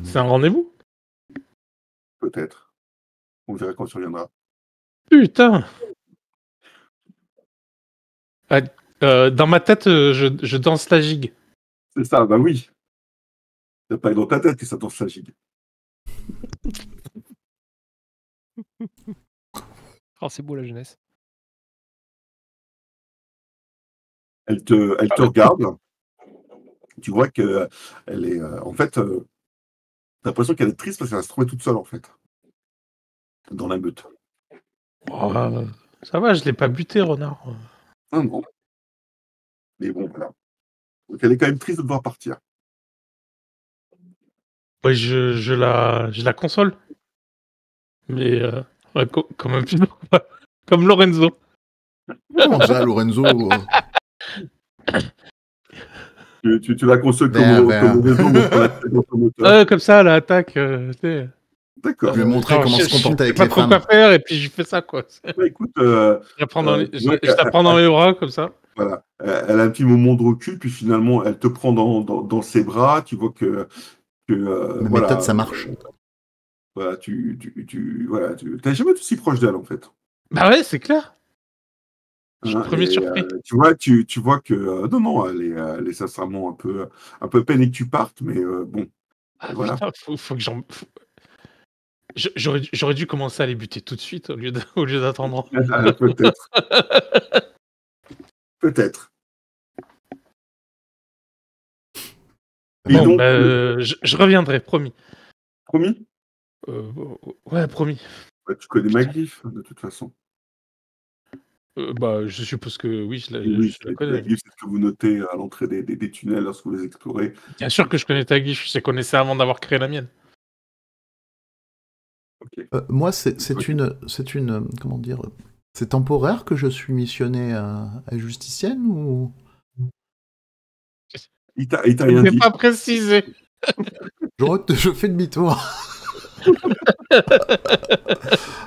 C'est un rendez-vous? Peut-être. On verra quand tu reviendras. Putain! Ah, dans ma tête, je danse la gigue. C'est ça, bah oui. C'est pas dans ta tête que ça danse la gigue. Oh, c'est beau la jeunesse. Elle te regarde. Tu vois que elle est, en fait, t'as l'impression qu'elle est triste parce qu'elle va se trouver toute seule, en fait, dans la meute. Oh, ça va, je l'ai pas buté, renard. Non, non. Mais bon, voilà. Donc elle est quand même triste de devoir partir. Ouais, je la console. Mais ouais, comme un putain, comme Lorenzo. Comment ça, Lorenzo? Tu la consoles comme raison dans ton moteur. Comme ça, la attaque, tu sais. D'accord. Je lui ai montré comment se comporter avec les femmes. Je sais pas les trop femmes. quoi faire, et puis je fais ça, quoi. Bah, écoute, Je la prends dans mes bras, comme ça. Voilà. Elle a un petit moment de recul, puis finalement, elle te prend dans ses bras. Tu vois que Ma voilà, méthode, ça marche. Voilà, voilà, t'es jamais aussi proche d'elle, en fait. Bah ouais, c'est clair. Je suis Hein, premier surpris. tu vois que non, elle est sincèrement un peu peinée que tu partes, mais bon, voilà. Putain, faut que j'aurais dû commencer à les buter tout de suite au lieu d'attendre. Peut-être. Peut-être. Et Bon, donc, je reviendrai, promis. promis? Ouais, promis. Bah, tu connais Magriff, de toute façon. Bah, je suppose que oui, je Oui, la connais. Magriff, c'est ce que vous notez à l'entrée des tunnels lorsque vous les explorez. Bien sûr que je connais ta glyphe, je les connaissais avant d'avoir créé la mienne. Ok. Moi, c'est une comment dire, c'est temporaire que je suis missionné à Justicienne ou Il t'a rien dit. pas précisé. je fais demi-tour.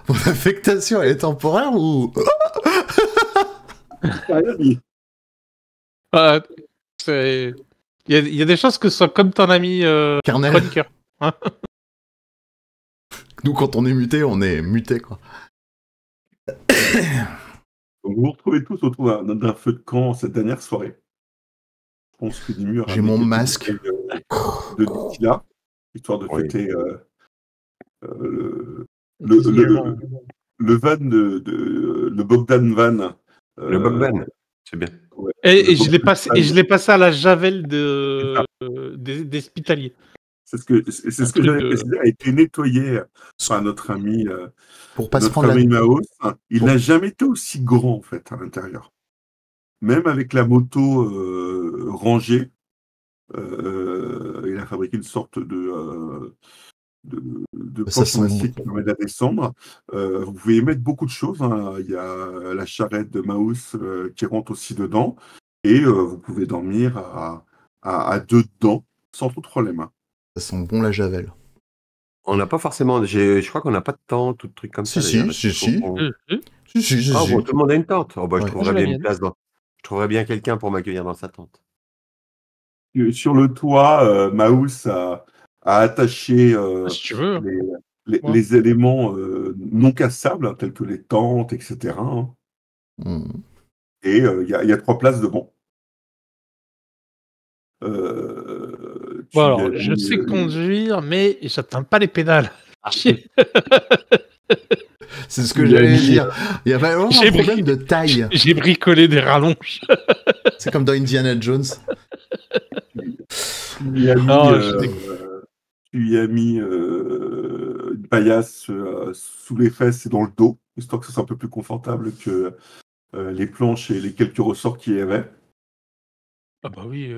Mon affectation, elle est temporaire ou Il t'a rien dit. Il y a des chances que ce soit comme ton ami Carnel. chroniqueur. Hein. Nous, quand on est muté, quoi. Donc, vous vous retrouvez tous autour d'un feu de camp cette dernière soirée. Je pense que Dimur a J'ai mon masque de d'ici là, histoire de fêter le van le Bogdan van. Le Bogdan, c'est bien. Ouais, Et je l'ai passé à la javel des hospitaliers. C'est ce que j'avais précisé, a été nettoyé par notre ami, pour pas se prendre Maos. Il n'a jamais été aussi grand, en fait, à l'intérieur. Même avec la moto rangée, il a fabriqué une sorte de poche qui permet de la descendre. Vous pouvez y mettre beaucoup de choses. Hein. Il y a la charrette de Maus qui rentre aussi dedans. Et vous pouvez dormir à deux dedans, sans trop de problème. Hein. Ça sent bon la javel. On n'a pas forcément. Je crois qu'on n'a pas de tente ou de trucs comme ça. Si. Bon, tout le monde a une tente. Oh, bah, je trouverais bien une place. Je trouverais bien quelqu'un pour m'accueillir dans sa tente. Sur le toit, Maus a attaché si tu veux. les éléments non cassables, hein, tels que les tentes, etc. Hein. Et il y a 3 places devant. Je sais conduire, mais j'atteins pas les pédales. C'est ce que j'allais dire. Il y a vraiment un problème de taille. J'ai bricolé des rallonges. C'est comme dans Indiana Jones. Tu lui as mis une paillasse sous les fesses et dans le dos, histoire que ça soit un peu plus confortable que les planches et les quelques ressorts qu'il y avait. Ah bah oui,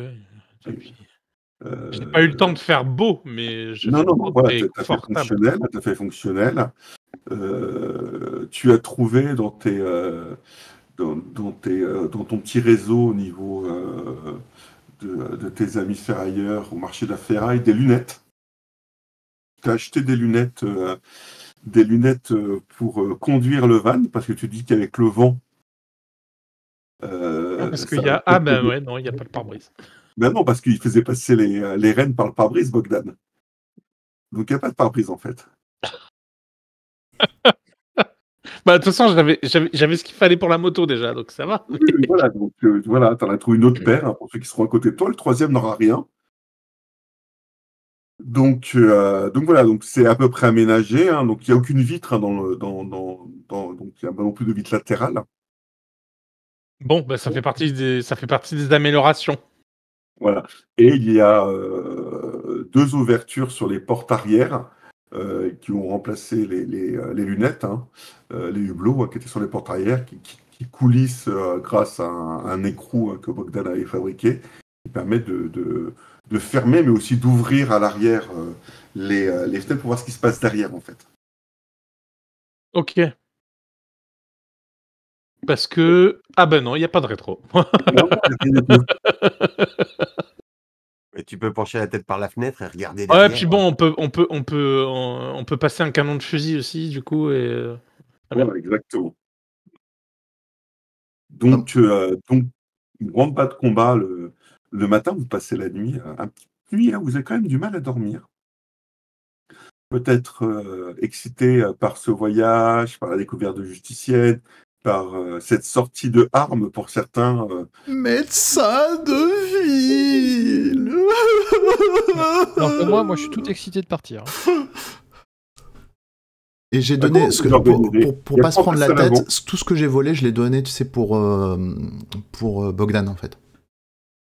j'ai pas eu le temps de faire beau, mais non, voilà, t'as fait fonctionnel. Tu as trouvé dans ton petit réseau au niveau de tes amis ferrailleurs au marché de la ferraille des lunettes. Tu as acheté des lunettes pour conduire le van, parce que tu dis qu'avec le vent. Parce qu'il y a. Ah ben ouais, non, il n'y a pas de pare-brise. Ben non, parce qu'il faisait passer les rênes par le pare-brise, Bogdan. Donc il n'y a pas de pare-brise en fait. Bah de toute façon, j'avais ce qu'il fallait pour la moto déjà, donc ça va. Oui, voilà, donc voilà, t'en as trouvé une autre paire, hein, pour ceux qui seront à côté de toi. Le troisième n'aura rien. Donc voilà, donc c'est à peu près aménagé, hein, donc il n'y a aucune vitre, hein, donc il n'y a pas non plus de vitre latérale. Bon, bah ça fait partie des améliorations. Voilà. Et il y a 2 ouvertures sur les portes arrière qui ont remplacé les lunettes, hein, les hublots qui étaient sur les portes arrière, qui coulissent grâce à un écrou que Bogdan avait fabriqué, qui permet de fermer, mais aussi d'ouvrir à l'arrière les fenêtres pour voir ce qui se passe derrière, en fait. Ok. Parce que... Ah ben non, il n'y a pas de rétro. Non, Mais tu peux pencher la tête par la fenêtre et regarder derrière. Ouais, puis bon, on peut passer un canon de fusil aussi, du coup, et... Voilà, exactement. Donc, une grande bas de combat le matin, vous passez la nuit, un petit nuit, hein, vous avez quand même du mal à dormir. Peut-être excité par ce voyage, par la découverte de Justicienne, par cette sortie de armes pour certains. Médecin de ville. Alors que moi, je suis tout excité de partir. Et j'ai donné, pour pas se prendre la tête, tout ce que j'ai volé, je l'ai donné, tu sais, pour Bogdan, en fait.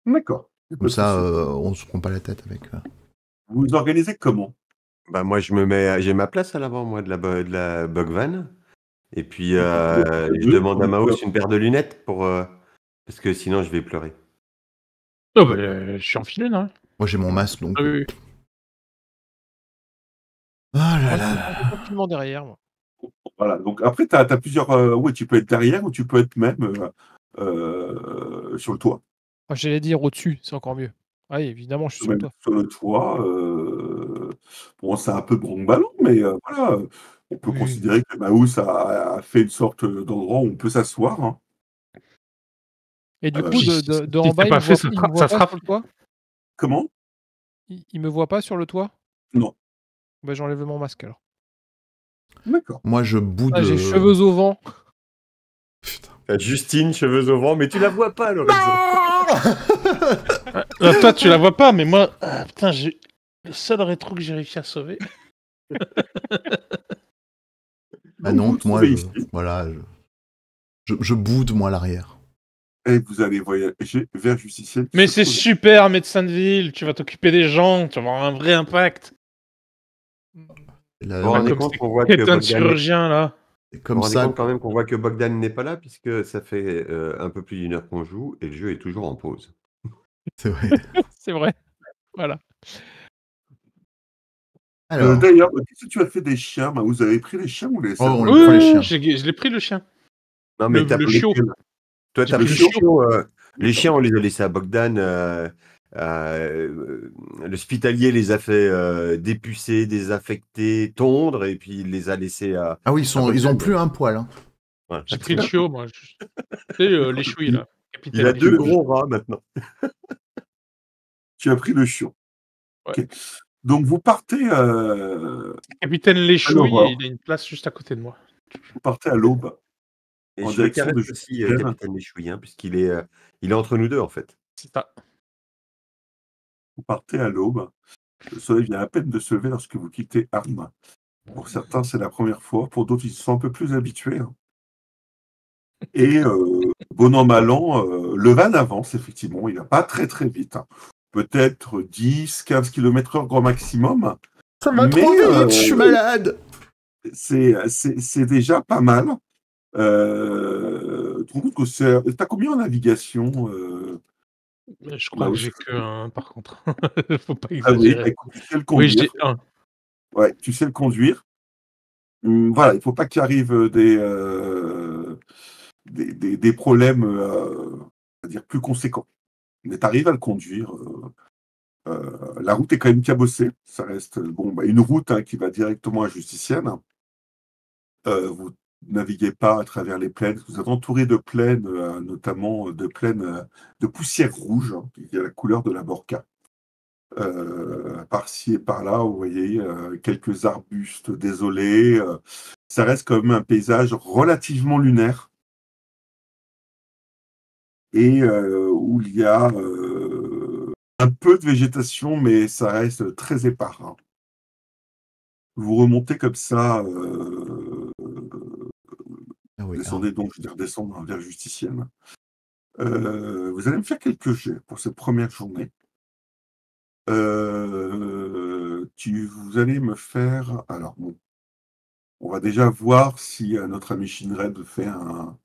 D'accord. Comme ça, on se prend pas la tête avec... Vous vous organisez comment? Bah moi, j'ai ma place à l'avant, moi, de la Bogvan. Et puis, je demande à Maus une paire de lunettes parce que sinon, je vais pleurer. Oh bah, je suis enfilé, là. Moi, j'ai mon masque, donc... Oui. Oh là là. Je suis tranquillement derrière, moi. Voilà, donc après, tu as plusieurs... oui, tu peux être derrière ou tu peux être même sur le toit. Ah, j'allais dire au-dessus, c'est encore mieux. Ah, oui, évidemment, je suis sur le toit. Sur le toit, bon, c'est un peu bronze-ballon, mais voilà, on peut considérer que Maus a fait une sorte d'endroit où on peut s'asseoir. Hein. Et du coup, de en bas, il me voit pas sur le toit? Comment? Il me voit pas sur le toit? Non. Bah, j'enlève mon masque alors. D'accord. Moi, je boude. Ah, j'ai cheveux au vent. Putain. T'as Justine, cheveux au vent, mais tu la vois pas, Lorenzo. Toi, tu la vois pas, mais moi, putain, j'ai le seul rétro que j'ai réussi à sauver. Ah non, moi, je boude, moi, l'arrière. Et vous allez voyager vers Justicienne. Mais c'est super, médecin de ville, tu vas t'occuper des gens, tu vas avoir un vrai impact. Vous rendez compte qu'on voit que un chirurgien, là. Comme ça. Compte quand même qu'on voit que Bogdan n'est pas là, puisque ça fait un peu plus d'une heure qu'on joue et le jeu est toujours en pause. C'est vrai. C'est vrai. Voilà. Alors, d'ailleurs, qu'est-ce que tu as fait des chiens? Vous avez pris les chiens ou les on prend les chiens. Je l'ai pris le chien. Non, mais le chiot. Toi, t'as pris le chiot. Les chiens, on les a laissés à Bogdan. L'hospitalier les a fait dépucer, désaffecter, tondre, et puis il les a laissés à... Ah oui, ils ont plus un poil. Hein. Ouais, j'ai pris le chiot, moi. Les chouilles, là. Il a 2 gros rats, maintenant. Tu as pris le chiot. Ouais. Okay. Donc, vous partez... Capitaine Léchouille, il a une place juste à côté de moi. Vous partez à l'aube. Et je le caresse aussi, Capitaine Léchouille, hein, puisqu'il est entre nous deux, en fait. C'est ça. Vous partez à l'aube. Le soleil vient à peine de se lever lorsque vous quittez Arma. Pour certains, c'est la première fois. Pour d'autres, ils sont un peu plus habitués. Hein. Et bon an, mal an, le van avance, effectivement. Il va pas très, très vite. Hein. Peut-être 10, 15 km/h grand maximum. Ça va trop vite, je suis malade. C'est déjà pas mal. Tu te rends compte que t'as combien en navigation Je crois que j'ai que un, par contre. Faut pas Ah oui, exagérer. écoute, tu sais le conduire. Oui, j'ai un. Ouais, tu sais le conduire. Voilà, il faut pas qu'il arrive des problèmes, on va dire, plus conséquents. Mais tu arrives à le conduire. La route est quand même cabossée. Ça reste une route hein, qui va directement à Justicienne. Vous naviguez pas à travers les plaines. Vous êtes entouré de plaines, notamment de plaines de poussière rouge, hein, qui est la couleur de la Borca. Par-ci et par-là, vous voyez quelques arbustes désolés. Ça reste quand même un paysage relativement lunaire et où il y a un peu de végétation, mais ça reste très épars. Hein. Vous remontez comme ça, descendez donc, je veux dire descendre vers Justicienne. Vous allez me faire quelques jets pour cette première journée. Vous allez me faire... Alors bon, on va déjà voir si notre ami Shinred fait un...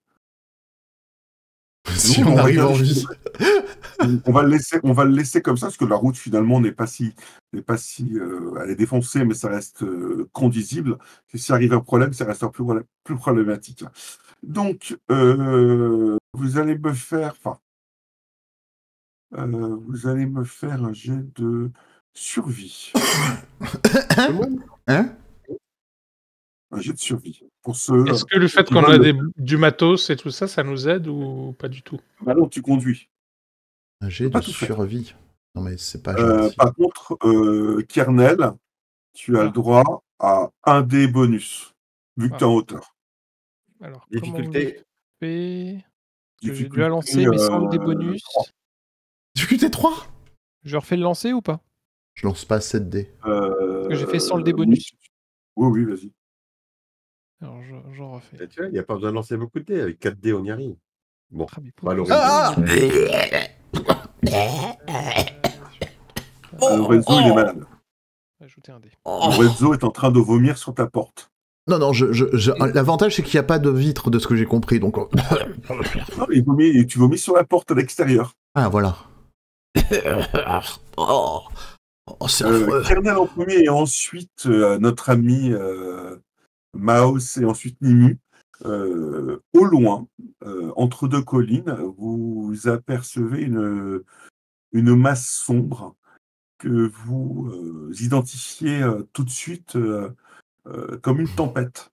Si on arrive en vie. On va le laisser comme ça, parce que la route finalement n'est pas si elle est défoncée, mais ça reste conduisible. Si arrive un problème, ça reste plus problématique. Donc, vous allez me faire un jet de survie. Hein? Un jet de survie. Pour ceux, Est-ce que le fait qu'on a du matos et tout ça, ça nous aide ou pas du tout? Bah non, tu conduis. Un jet de survie. Non mais c'est pas gentil. Par contre, Kernel, tu as le droit à un dé bonus, vu que tu es en hauteur. Alors, difficulté. J'ai dû la lancer, mais sans le dé bonus. Difficulté 3 Je refais le lancer ou pas? Je lance pas 7 dés. Parce que j'ai fait sans le dé bonus. Oui, vas-y. Alors, j'en refais. Et tu vois, il n'y a pas besoin de lancer beaucoup de dés. Avec 4 dés, on y arrive. Bon, Lorenzo, il est malade. Ajouter un dé. Lorenzo est en train de vomir sur ta porte. Non, l'avantage c'est qu'il n'y a pas de vitre de ce que j'ai compris, donc... Non, tu vomis sur la porte à l'extérieur. Ah, voilà. C'est affreux. Kernel en premier et ensuite notre ami Maos et ensuite Nimu. Au loin, entre deux collines, vous apercevez une masse sombre que vous identifiez tout de suite comme une tempête.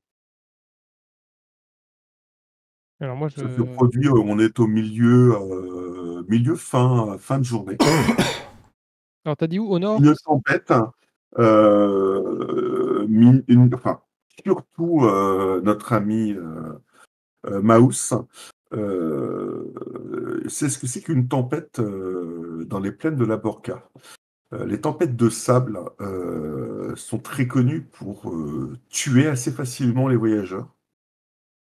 Alors moi, Ça se produit, on est au milieu fin de journée. Alors t'as dit où? Au nord? Une tempête, surtout notre ami Maus, c'est ce que c'est qu'une tempête dans les plaines de la Borca. Les tempêtes de sable sont très connues pour tuer assez facilement les voyageurs.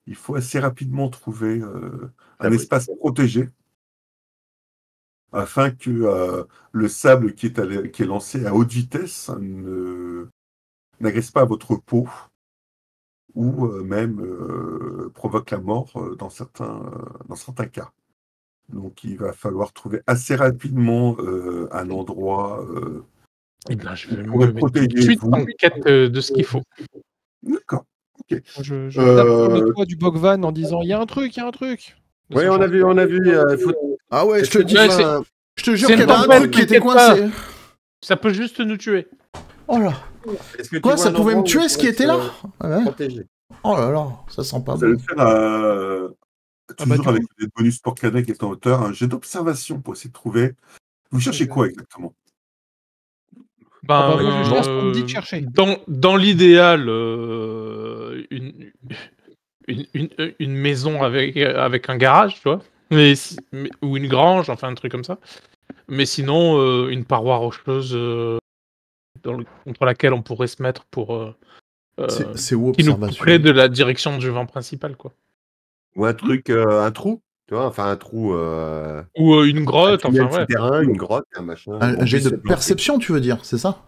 Il faut assez rapidement trouver un espace protégé afin que le sable qui est lancé à haute vitesse n'agresse pas votre peau ou même provoque la mort dans certains cas. Donc il va falloir trouver assez rapidement un endroit je vais me mettre tout de suite en quête de ce qu'il faut. D'accord. Ok. Je tape sur le toit du Bogvan en disant il y a un truc. Oui, on a vu. Ah ouais, je te dis, je te jure qu'il y avait un truc qui était coincé. Ça peut juste nous tuer. Oh là. Quoi, ça pouvait me tuer ce qui était là? Protégé. Oh là là, ça sent pas bon. Vous bon. allez faire toujours avec des bonus pour Canet qui est en hauteur, un jet d'observation pour essayer de trouver. Vous cherchez quoi exactement? Moi, je cherche ce qu'on me dit de chercher. Dans l'idéal, une maison avec un garage, tu vois, ou une grange, enfin un truc comme ça. Mais sinon, une paroi rocheuse contre laquelle on pourrait se mettre pour C'est où qui nous observation? couperait de la direction du vent principal, quoi. Ou un truc, un trou, tu vois, enfin un trou. Ou une Un grotte, tunnel enfin ouais. souterrain, une grotte, un machin. Un jet de perception, tu veux dire, c'est ça?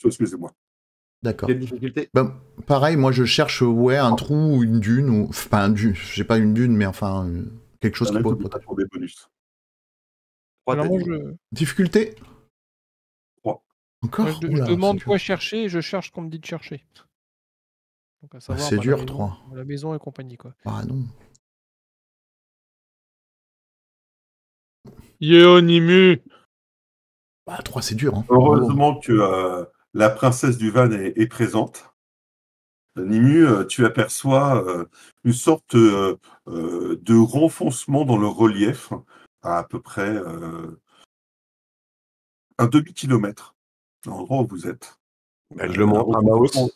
Excusez-moi. D'accord. Quelle difficulté? Ben, pareil, moi je cherche un trou ou une dune, ou enfin un dune, j'ai pas une dune, mais enfin quelque chose qui peut pour des bonus. Alors moi, Difficulté? 3. Encore? je demande quoi chercher et je cherche ce qu'on me dit de chercher. Donc à savoir, c'est dur, 3. La maison et compagnie, quoi. Ah non. Yo, Nimu! 3 c'est dur. Hein. Heureusement que la princesse du Van est présente. Nimu, tu aperçois une sorte de renfoncement dans le relief à peu près un demi-kilomètre dans l'endroit où vous êtes. Je le montre à Maos.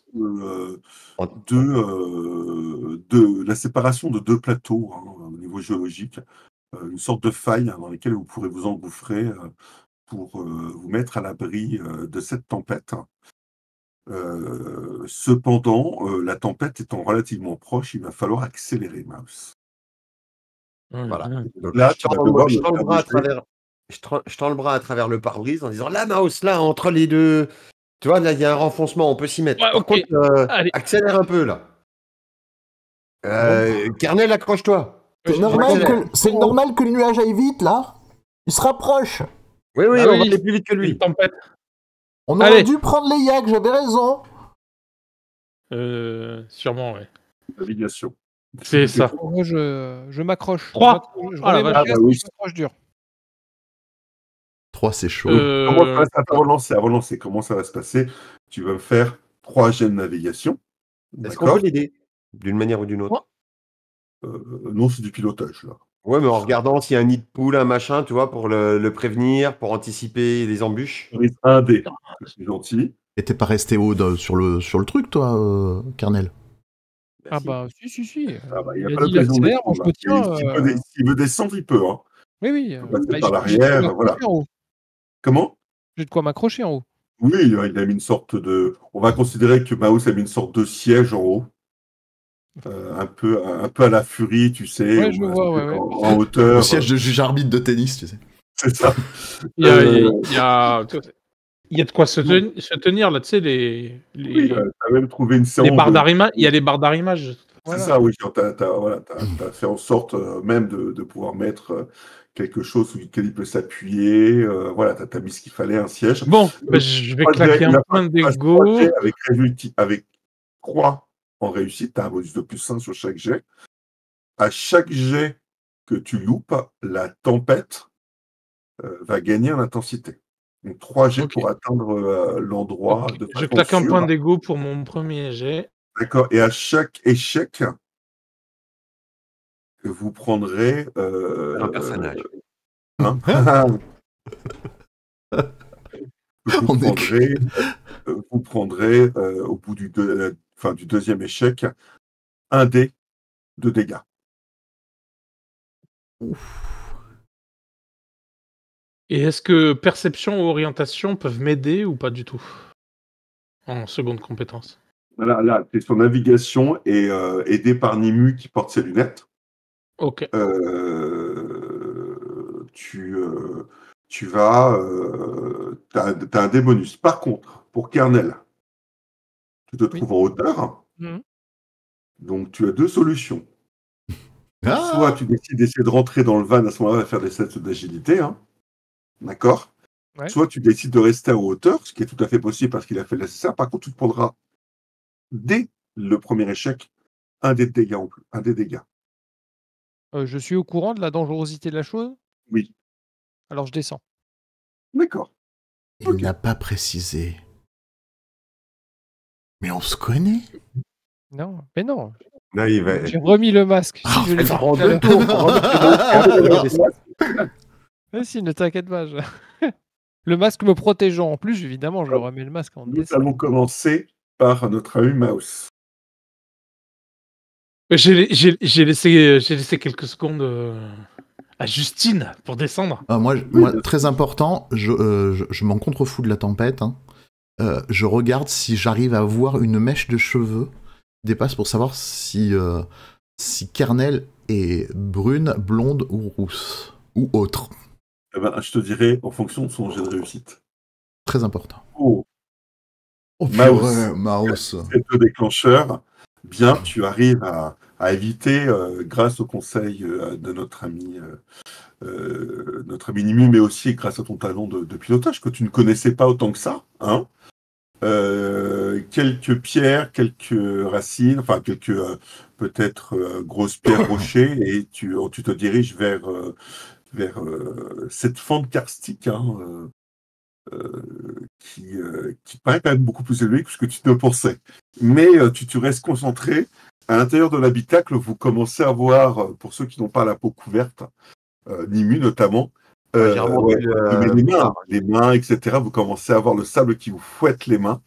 De la séparation de 2 plateaux au niveau géologique, une sorte de faille dans laquelle vous pourrez vous engouffrer pour vous mettre à l'abri de cette tempête. Cependant, la tempête étant relativement proche, il va falloir accélérer, Maus. Voilà. Donc Là, je tends le bras à travers le pare-brise en disant là, Maus, là, entre les deux. Tu vois, là, il y a un renfoncement, on peut s'y mettre. Ouais, Par ok. contre, accélère un peu, là. Kernel, accroche-toi. C'est normal que le nuage aille vite, là. Il se rapproche. Oui, on va aller plus vite que lui. Tempête. On aurait dû prendre les yaks, j'avais raison. Sûrement, ouais. Navigation. C'est ça. Moi, je m'accroche. 3. Je m'accroche dur. 3, c'est chaud. À relancer. Comment ça va se passer? Tu vas me faire 3 jets de navigation. Est-ce qu'on peut l'aider d'une manière ou d'une autre? Non, c'est du pilotage, là. Ouais, mais en regardant s'il y a un nid de poule, un machin, tu vois, pour le prévenir, pour anticiper les embûches. Un dé. C'est gentil. Et t'es pas resté haut sur le truc, toi, Kernel? Ah bah, si. Il n'y a pas l'occasion de s'il veut descendre, il peut. Hein. Oui. Par l'arrière, voilà. Comment? J'ai de quoi m'accrocher en haut. Oui, il a mis une sorte de... On va considérer que Maus a mis une sorte de siège en haut. Un peu à la Furie, tu sais. Ouais, je vois, en hauteur. Le siège de juge arbitre de tennis, tu sais. C'est ça. Il y a de quoi se tenir, là, tu sais, Oui, t'as même trouvé une séance. Les barres d'arrimage. Il y a les barres d'arrimage. C'est ça, oui. T'as fait en sorte même de pouvoir mettre quelque chose sur lequel il peut s'appuyer. Voilà, t'as mis ce qu'il fallait, un siège. Bon, je vais claquer un point d'ego. Avec 3 en réussite, t'as un bonus de +1 sur chaque jet. À chaque jet que tu loupes, la tempête va gagner en intensité. Donc 3 jets pour atteindre l'endroit de façon je claque un sûre. point d'ego pour mon premier jet. D'accord. Et à chaque échec, vous prendrez... un personnage. Vous prendrez au bout du deuxième échec, un dé de dégâts. Et est-ce que perception ou orientation peuvent m'aider ou pas du tout? En seconde compétence. Là, tu es sur navigation et aidé par Nimu qui porte ses lunettes. Ok. Tu vas... t'as un dé bonus. Par contre, pour Kernel, tu te trouves en hauteur. Donc, tu as 2 solutions. Soit tu décides d'essayer de rentrer dans le van, à ce moment-là, faire des tests d'agilité. Hein. D'accord. Soit tu décides de rester en hauteur, ce qui est tout à fait possible parce qu'il a fait le nécessaire. Par contre, tu te prendras, dès le premier échec, un dé de dégâts en plus. Un dé de dégâts. Je suis au courant de la dangerosité de la chose? Oui. Alors, je descends. D'accord. Il n'a pas précisé. Mais on se connaît? Non, mais non. Là, J'ai remis le masque. Si, elle prend 2 tours. Si, ne t'inquiète pas. Le masque me protégeant en plus, évidemment, je remets le masque en Nous allons commencer par notre ami Maus. J'ai laissé quelques secondes à Justine pour descendre. Moi, très important, je m'en contrefous de la tempête. Hein. je regarde si j'arrive à voir une mèche de cheveux qui dépasse pour savoir si Kernel est brune, blonde ou rousse, ou autre. Eh ben, je te dirais en fonction de son jet de réussite. Très important. Oh, Mouse. Ces deux déclencheurs, bien, tu arrives à éviter, grâce au conseil de notre ami Nimu, mais aussi grâce à ton talent de pilotage que tu ne connaissais pas autant que ça, hein. Quelques pierres, quelques racines, enfin quelques peut-être grosses pierres rochers, et tu te diriges vers cette fente karstique, hein, qui paraît quand même beaucoup plus élevée que ce que tu ne pensais. Mais tu restes concentré. À l'intérieur de l'habitacle, vous commencez à voir, pour ceux qui n'ont pas la peau couverte, Nimu notamment, les mains, etc. Vous commencez à voir le sable qui vous fouette les mains,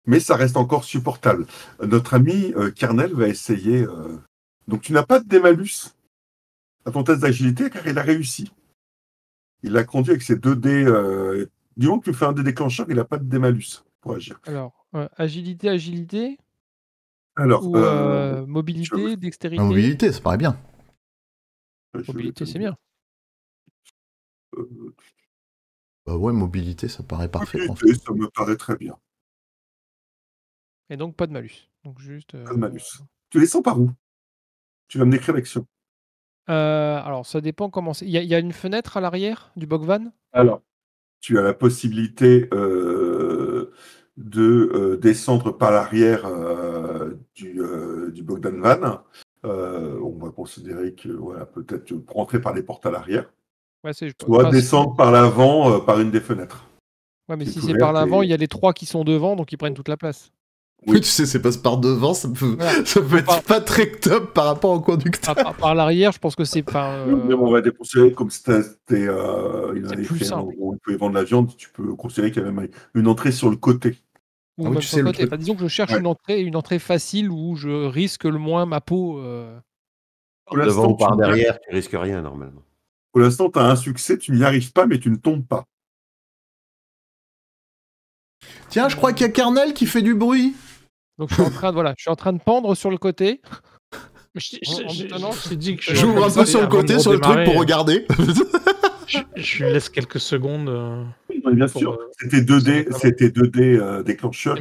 mais ça reste encore supportable. Notre ami Kernel va essayer. Donc tu n'as pas de démalus à ton test d'agilité car il a réussi. Il a conduit avec ses 2 dés. Du moment que tu fais un dé déclencheur, il n'a pas de démalus pour agir. Alors, agilité. Alors, ou mobilité, dextérité. Mobilité, ça paraît bien. Mobilité, c'est bien. Bah ouais, mobilité, ça paraît parfait. Mobilité, ça me paraît très bien. Et donc pas de malus. Donc juste. Pas de malus. Tu les sens par où? Tu vas me décrire l'action. Alors, ça dépend comment c'est. Il y a une fenêtre à l'arrière du Bogvan? Alors, tu as la possibilité de descendre par l'arrière du Bogdan Van. On va considérer que voilà, peut-être pour entrer par les portes à l'arrière. Ouais, Soit descendre par l'avant par une des fenêtres. Ouais, mais si c'est par l'avant, il y a les 3 qui sont devant, donc ils prennent toute la place. Oui, tu sais, c'est passe par devant, ça peut être pas très top par rapport au conducteur. Par l'arrière, je pense que c'est pas. On va déconsidérer comme si il avait plus fait où il pouvait vendre la viande, tu peux considérer qu'il y a même une entrée sur le côté. Ou même sur le côté. Enfin, disons que je cherche une entrée facile où je risque le moins ma peau. Devant ou par derrière, tu risques rien normalement. Pour l'instant, tu as un succès, tu n'y arrives pas, mais tu ne tombes pas. Tiens, je crois qu'il y a Kernel qui fait du bruit. Donc je suis en train de pendre sur le côté. J'ouvre un peu sur le côté, sur le truc pour regarder. Je lui laisse quelques secondes. Oui, bien sûr. C'était 2 dés déclencheurs.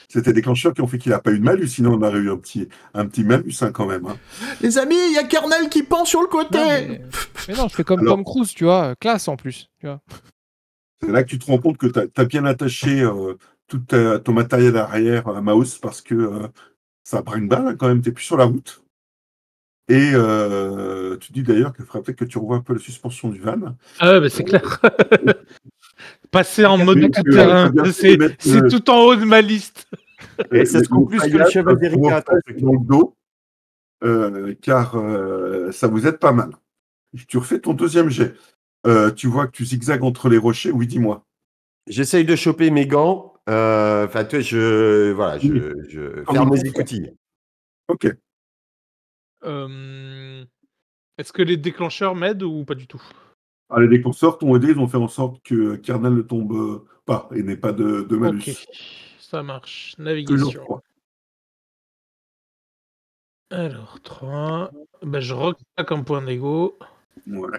C'était des déclencheurs qui ont fait qu'il n'a pas eu de malus, sinon on aurait eu un petit malus quand même. Hein. Les amis, il y a Kernel qui pend sur le côté. Mais non, je fais comme Tom Cruise, tu vois, classe en plus. Tu vois. C'est là que tu te rends compte que tu as bien attaché tout ton matériel arrière à mouse parce que ça brinque-balle quand même, tu n'es plus sur la route. Et tu dis d'ailleurs qu'il faudrait peut-être que tu revoies un peu la suspension du van. Ah ouais, bah c'est clair. Passer en mode tout-terrain, c'est tout en haut de ma liste. Et ça se coupe plus que le cheval d'Erika dans le dos, car ça vous aide pas mal. Tu refais ton 2e jet. Tu vois que tu zigzags entre les rochers. Oui, dis-moi. J'essaye de choper mes gants. Enfin, tu vois, je ferme mes écoutilles. Ok. Est-ce que les déclencheurs m'aident ou pas du tout? Les déclencheurs t'ont aidé, ils ont fait en sorte que Kernel ne tombe pas et n'ait pas de malus. Ok, ça marche. Navigation. Alors, 3. Bah, je recraque un point d'égo. Ouais.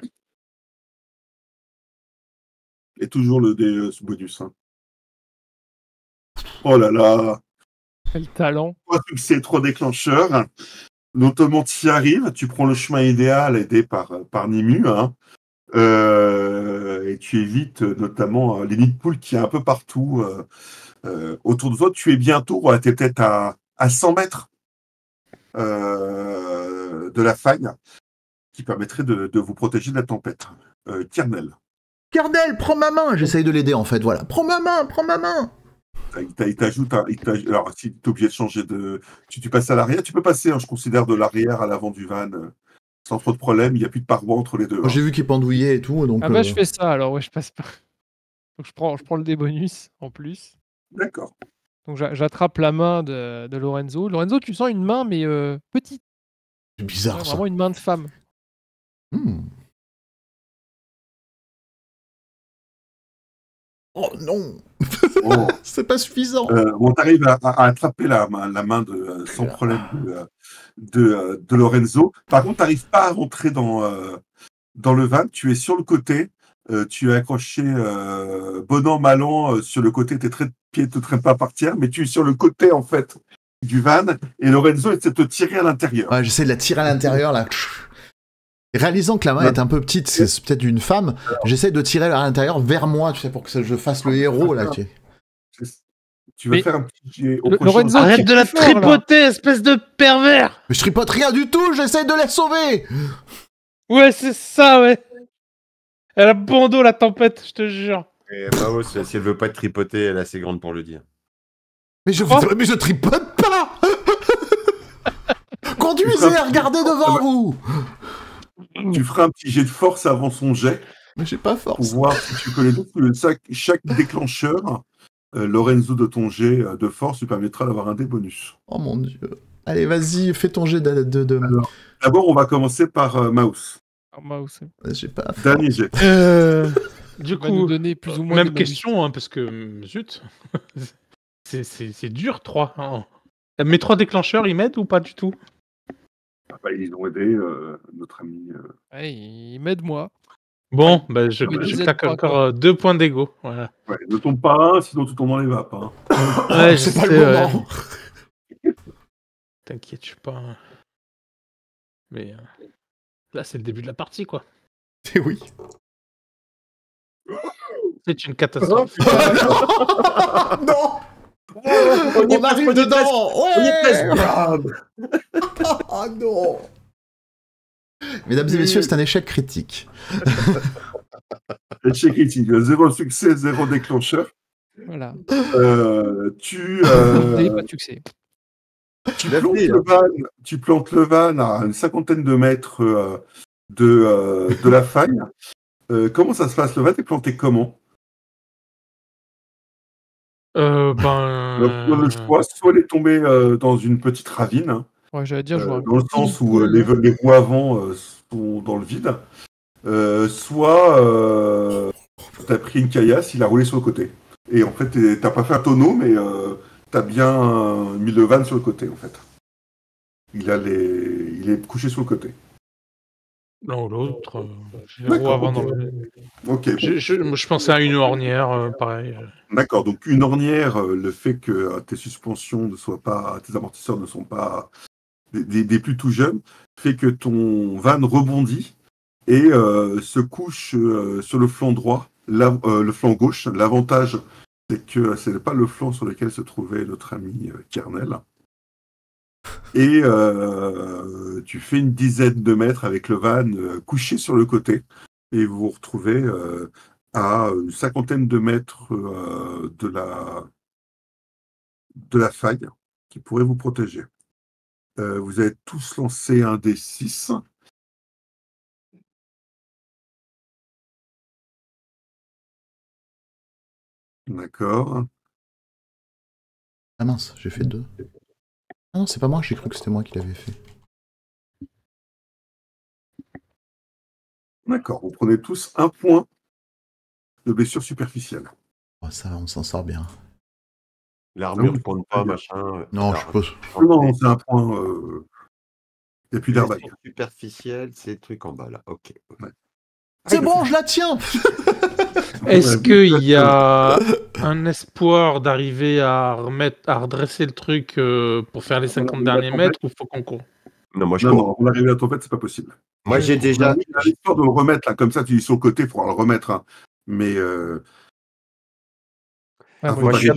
Et toujours le dé bonus. Hein. Oh là là. Quel talent. 3 succès, 3 déclencheurs. Notamment, tu y arrives, tu prends le chemin idéal aidé par Nimu. Hein. Et tu évites notamment les nids de poules qui est un peu partout autour de toi. Tu es bientôt, tu es peut-être à 100 mètres de la faille qui permettrait de vous protéger de la tempête. Kernel. Kernel, prends ma main. J'essaye de l'aider en fait, voilà. Prends ma main. Il t'ajoute alors, si tu es obligé de changer de... Tu passes à l'arrière, tu peux passer, hein, je considère, de l'arrière à l'avant du van sans trop de problème. Il n'y a plus de paroi entre les deux. J'ai vu qu'il pendouillait et tout. Donc, je fais ça alors, ouais, je passe pas. Donc je prends le dé bonus en plus. D'accord. Donc j'attrape la main de Lorenzo. Lorenzo, tu sens une main, mais petite. C'est bizarre, ça. Vraiment une main de femme. Oh non. Bon, C'est pas suffisant. t'arrives à attraper la main sans problème de Lorenzo. Par contre, t'arrives pas à rentrer dans le van. Tu es sur le côté. Tu es accroché bon an, mal an sur le côté. Tes pieds te traînent pas à partir, mais tu es sur le côté en fait du van et Lorenzo essaie de te tirer à l'intérieur. Ouais, j'essaie de la tirer à l'intérieur là. Réalisant que la main est un peu petite, c'est peut-être une femme, j'essaie de tirer à l'intérieur vers moi, tu sais, pour que je fasse le héros là. Tu vas faire un petit jet au prochain. Lorenzo, arrête de la tripoter, espèce de pervers. Mais je tripote rien du tout, j'essaie de la sauver. Ouais, c'est ça, ouais. Elle a bon dos, la tempête, je te jure. Et Maos, si elle veut pas être tripotée, elle est assez grande pour le dire. Mais je tripote pas. Conduisez, regardez devant vous. Tu feras un petit jet de force avant son jet. Mais j'ai pas force. Pour voir si tu connais chaque déclencheur, Lorenzo, de ton jet de force lui permettra d'avoir un dé bonus. Oh mon dieu. Allez, vas-y, fais ton jet de... Alors, d'abord, on va commencer par Maus. Maus. J'ai pas force. Dernier jet. Du coup, donner plus ou moins même question, hein, parce que zut, c'est dur 3. Hein. Mes 3 déclencheurs, ils m'aident ou pas du tout? Ils ont aidé notre ami. Ouais, il m'aide moi. Bon, bah, je claque encore 2 points d'ego. Voilà. Ouais, ne tombe pas un, sinon tu tombes dans les vapes. Hein. Ouais, c'est pas le moment. T'inquiète, je suis pas. Mais là, c'est le début de la partie, quoi. Et oui. C'est une catastrophe. Non. On arrive dedans. Ouais. Oh non. Mesdames et messieurs, c'est un échec critique. Échec critique. 0 succès, 0 déclencheur. Voilà. Tu pas de succès. Tu plantes le van à une 50aine de mètres de la faille. Comment ça se passe? Le van est planté comment? Le choix, soit elle est tombée dans une petite ravine, hein, ouais, j'allais dire, dans le sens où les roues avant sont dans le vide, soit tu as pris une caillasse, il a roulé sur le côté. Et en fait, t'as pas fait un tonneau, mais tu as bien mis le van sur le côté, en fait. Il est couché sur le côté. L'un ou l'autre. Avant okay. Je pensais à une ornière, pareil. D'accord, donc une ornière, le fait que tes suspensions ne soient pas, tes amortisseurs ne sont pas des plus tout jeunes, fait que ton van rebondit et se couche sur le flanc droit, le flanc gauche. L'avantage, c'est que ce n'est pas le flanc sur lequel se trouvait notre ami Kernel. Et tu fais une dizaine de mètres avec le van couché sur le côté et vous vous retrouvez à une 50aine de mètres de la faille qui pourrait vous protéger. Vous avez tous lancé un des 6. D'accord. Ah mince, j'ai fait 2. Ah non, c'est pas moi, j'ai cru que c'était moi qui l'avais fait. D'accord, vous prenez tous un point de blessure superficielle. Oh, ça va, on s'en sort bien. L'armure ne compte pas, machin. Non, je pose. Non, c'est un point. Il n'y a plus d'airbag. Superficielle, c'est le truc en bas là. Ok. Ouais. C'est bon, je la tiens. Est-ce qu'il y a un espoir d'arriver à redresser le truc pour faire les 50 derniers mètres ou faut qu'on court? Non, moi je cours. Non, on arrive à la tempête, c'est pas possible. Moi j'ai déjà. L'histoire de le remettre là, comme ça, tu dis sur le côté, il faudra le remettre. Hein. Mais. Moi, je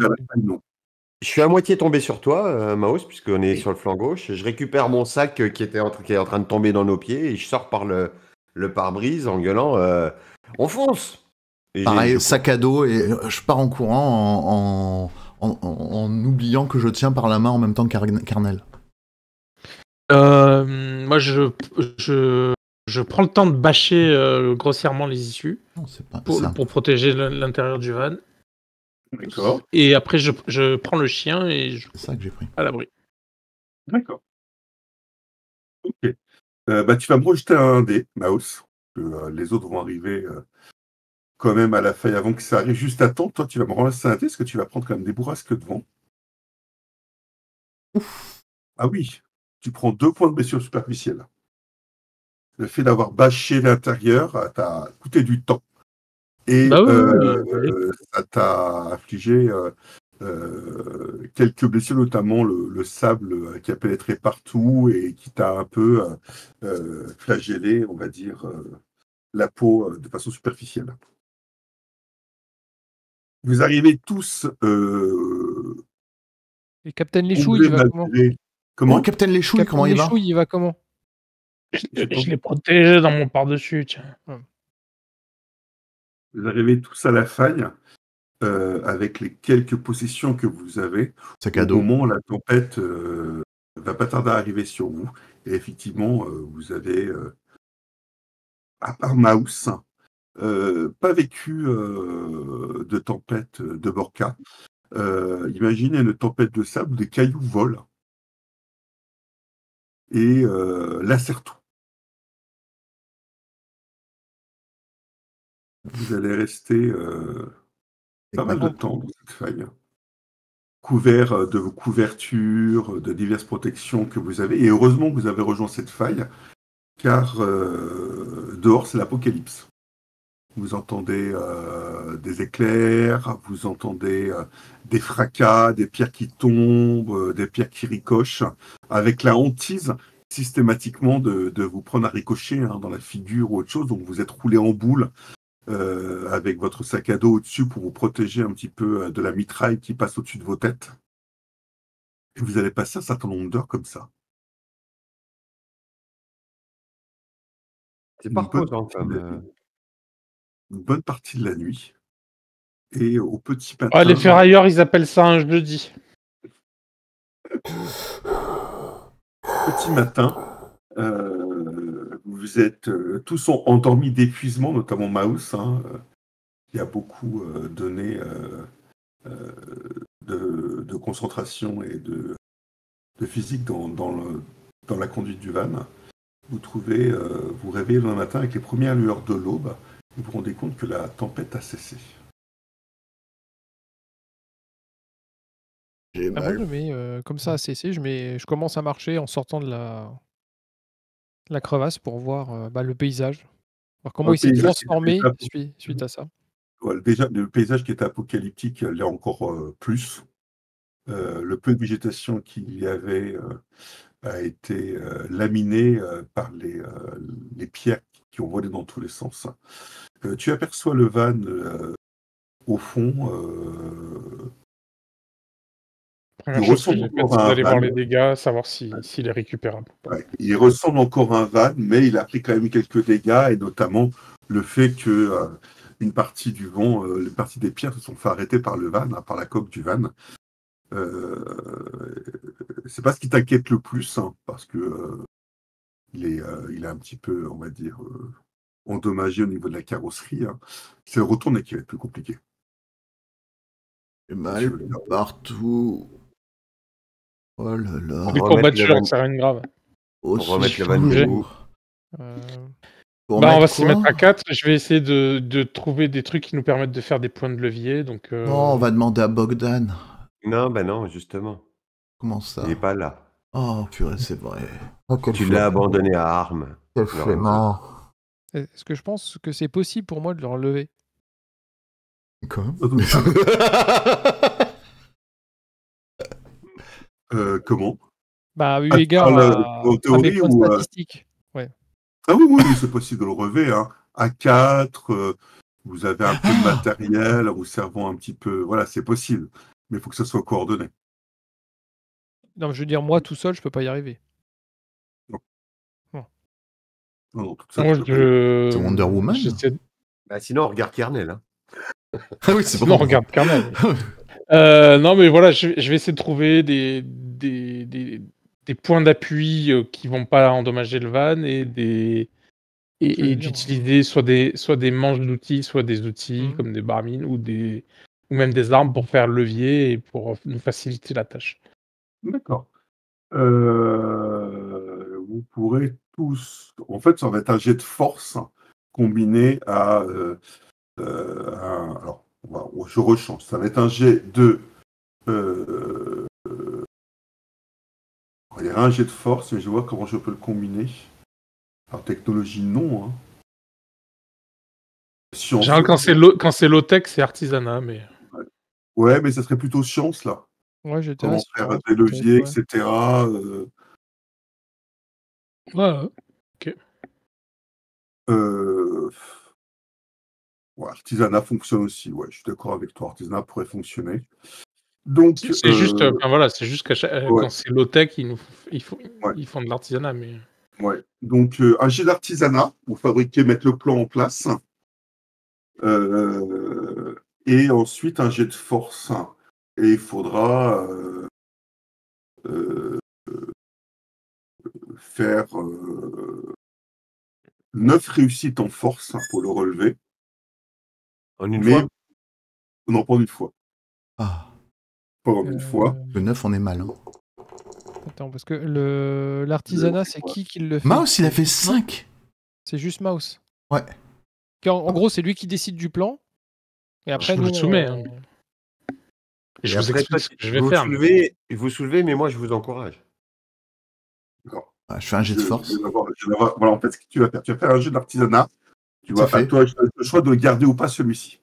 suis à moitié tombé sur toi, Maos, puisqu'on est sur le flanc gauche. Je récupère mon sac qui est en train de tomber dans nos pieds et je sors par le pare-brise en gueulant on fonce. Et pareil, sac à dos et je pars en courant en oubliant que je tiens par la main en même temps qu'Arnel. Moi je prends le temps de bâcher grossièrement les issues pour protéger l'intérieur du van. D'accord. Et après je prends le chien et c'est ça que j'ai pris. À l'abri. D'accord. Ok. Tu vas me rejeter un dé, Maus. Les autres vont arriver quand même à la faille avant que ça arrive. Juste à temps, toi, tu vas me relancer un test, parce que tu vas prendre quand même des bourrasques de vent. Ah oui, tu prends 2 points de blessure superficielle. Le fait d'avoir bâché l'intérieur t'a coûté du temps. Et Bah oui. ça t'a affligé quelques blessures, notamment le sable qui a pénétré partout et qui t'a un peu flagellé, on va dire, la peau de façon superficielle. Vous arrivez tous Et Captain Léchouille, il va comment? Comment Captain Léchouille, Captain comment il va? Léchouille, il va comment? Je l'ai protégé dans mon par-dessus, tiens. Vous arrivez tous à la faille avec les quelques possessions que vous avez. Sac à Au dos. moment où la tempête va pas tarder à arriver sur vous. Et effectivement, vous avez, à part Mouse, pas vécu de tempête de Borca. Imaginez une tempête de sable où des cailloux volent et lacèrent tout. Vous allez rester pas mal de temps dans cette faille, couvert de vos couvertures, de diverses protections que vous avez. Et heureusement que vous avez rejoint cette faille, car dehors, c'est l'apocalypse. Vous entendez des éclairs, vous entendez des fracas, des pierres qui tombent, des pierres qui ricochent, avec la hantise systématiquement de vous prendre à ricocher dans la figure ou autre chose. Donc vous êtes roulé en boule avec votre sac à dos au-dessus pour vous protéger un petit peu de la mitraille qui passe au-dessus de vos têtes. Et vous allez passer un certain nombre d'heures comme ça. C'est pas reposant une bonne partie de la nuit. Et au petit matin... Les ferrailleurs, ils appellent ça un jeudi. Petit matin, vous êtes tous endormis d'épuisement, notamment Mouse, qui a beaucoup donné de concentration et de physique dans la conduite du van. Vous vous réveillez le matin avec les premières lueurs de l'aube et vous vous rendez compte que la tempête a cessé. Moi, comme ça a cessé, je commence à marcher en sortant de la crevasse pour voir le paysage. Alors comment il s'est transformé suite à ça. Voilà, déjà, le paysage qui était apocalyptique l'est encore plus. Le peu de végétation qu'il y avait a été laminé par les pierres qui ont volé dans tous les sens. Tu aperçois le van au fond. Première chose que j'ai faite, c'est d'aller voir les dégâts, savoir s'il est récupérable. Ouais, il ressemble encore à un van, mais il a pris quand même quelques dégâts, et notamment le fait que une partie du vent, les parties des pierres se sont fait arrêter par le van, par la coque du van. C'est pas ce qui t'inquiète le plus, parce que il est un petit peu, on va dire, endommagé au niveau de la carrosserie. C'est le retourner qui va être plus compliqué. Mal partout. Oh là là. Les courbatures, ça rien de grave. Pour remettre le van debout. On va s'y mettre à 4. Je vais essayer de trouver des trucs qui nous permettent de faire des points de levier. Donc, Non, on va demander à Bogdan. Non, non, justement. Comment ça? Il n'est pas là. Oh, purée, c'est vrai. Tu l'as abandonné à Armes. Quel flemmard. Est-ce que je pense que c'est possible pour moi de le relever? Quoi? Comment? Eu égard à mes points statistiques. Ouais. Ah oui, c'est possible de le relever. À 4, vous avez un peu de matériel, vous servant un petit peu. Voilà, c'est possible. Mais il faut que ça soit coordonné. Non, je veux dire, moi, tout seul, je peux pas y arriver. Non, tout ça, c'est Wonder Woman. Sinon, on regarde Kernel. Ah oui, c'est bon. Sinon, on regarde Kernel. Non, mais voilà, je vais essayer de trouver des points d'appui qui vont pas endommager le van et d'utiliser soit des manches d'outils, soit des outils comme des barmines ou même des armes pour faire levier et pour nous faciliter la tâche. D'accord. Vous pourrez tous... En fait, ça va être un jet de force combiné à Alors, je rechange. Ça va être un jet de... il y a un jet de force, mais je vois comment je peux le combiner. Alors, technologie, non. Hein. Science. Genre, quand c'est low-tech, c'est artisanat, mais... Ouais, mais ça serait plutôt science, là. Ouais, j'étais Comment faire des leviers, ouais. etc. Ouais, ok. Ouais, artisanat fonctionne aussi, ouais, je suis d'accord avec toi, artisanat pourrait fonctionner. Donc, c'est juste, voilà, c'est juste qu'à ouais. quand c'est low-tech, ils Ouais. font de l'artisanat, mais... Ouais. Donc, un jet d'artisanat pour fabriquer, mettre le plan en place. Et ensuite, un jet de force. Et il faudra faire 9 réussites en force pour le relever. En une fois? Non, pas en une fois. Ah. Pas en une fois. Le 9, on est mal. Hein. Attends, parce que l'artisanat, c'est qui le fait? Mouse, il a fait 5. C'est juste Mouse. Ouais. En gros, c'est lui qui décide du plan. Et après, je nous, vous soumets. Hein. Et je vous explique ce que je vais faire. Vous soulevez, mais moi, je vous encourage. D'accord. Ah, je fais un jet de force. Voilà, en fait, ce que tu vas faire un jet d'artisanat. Tu vois, toi, tu as le choix de garder ou pas celui-ci.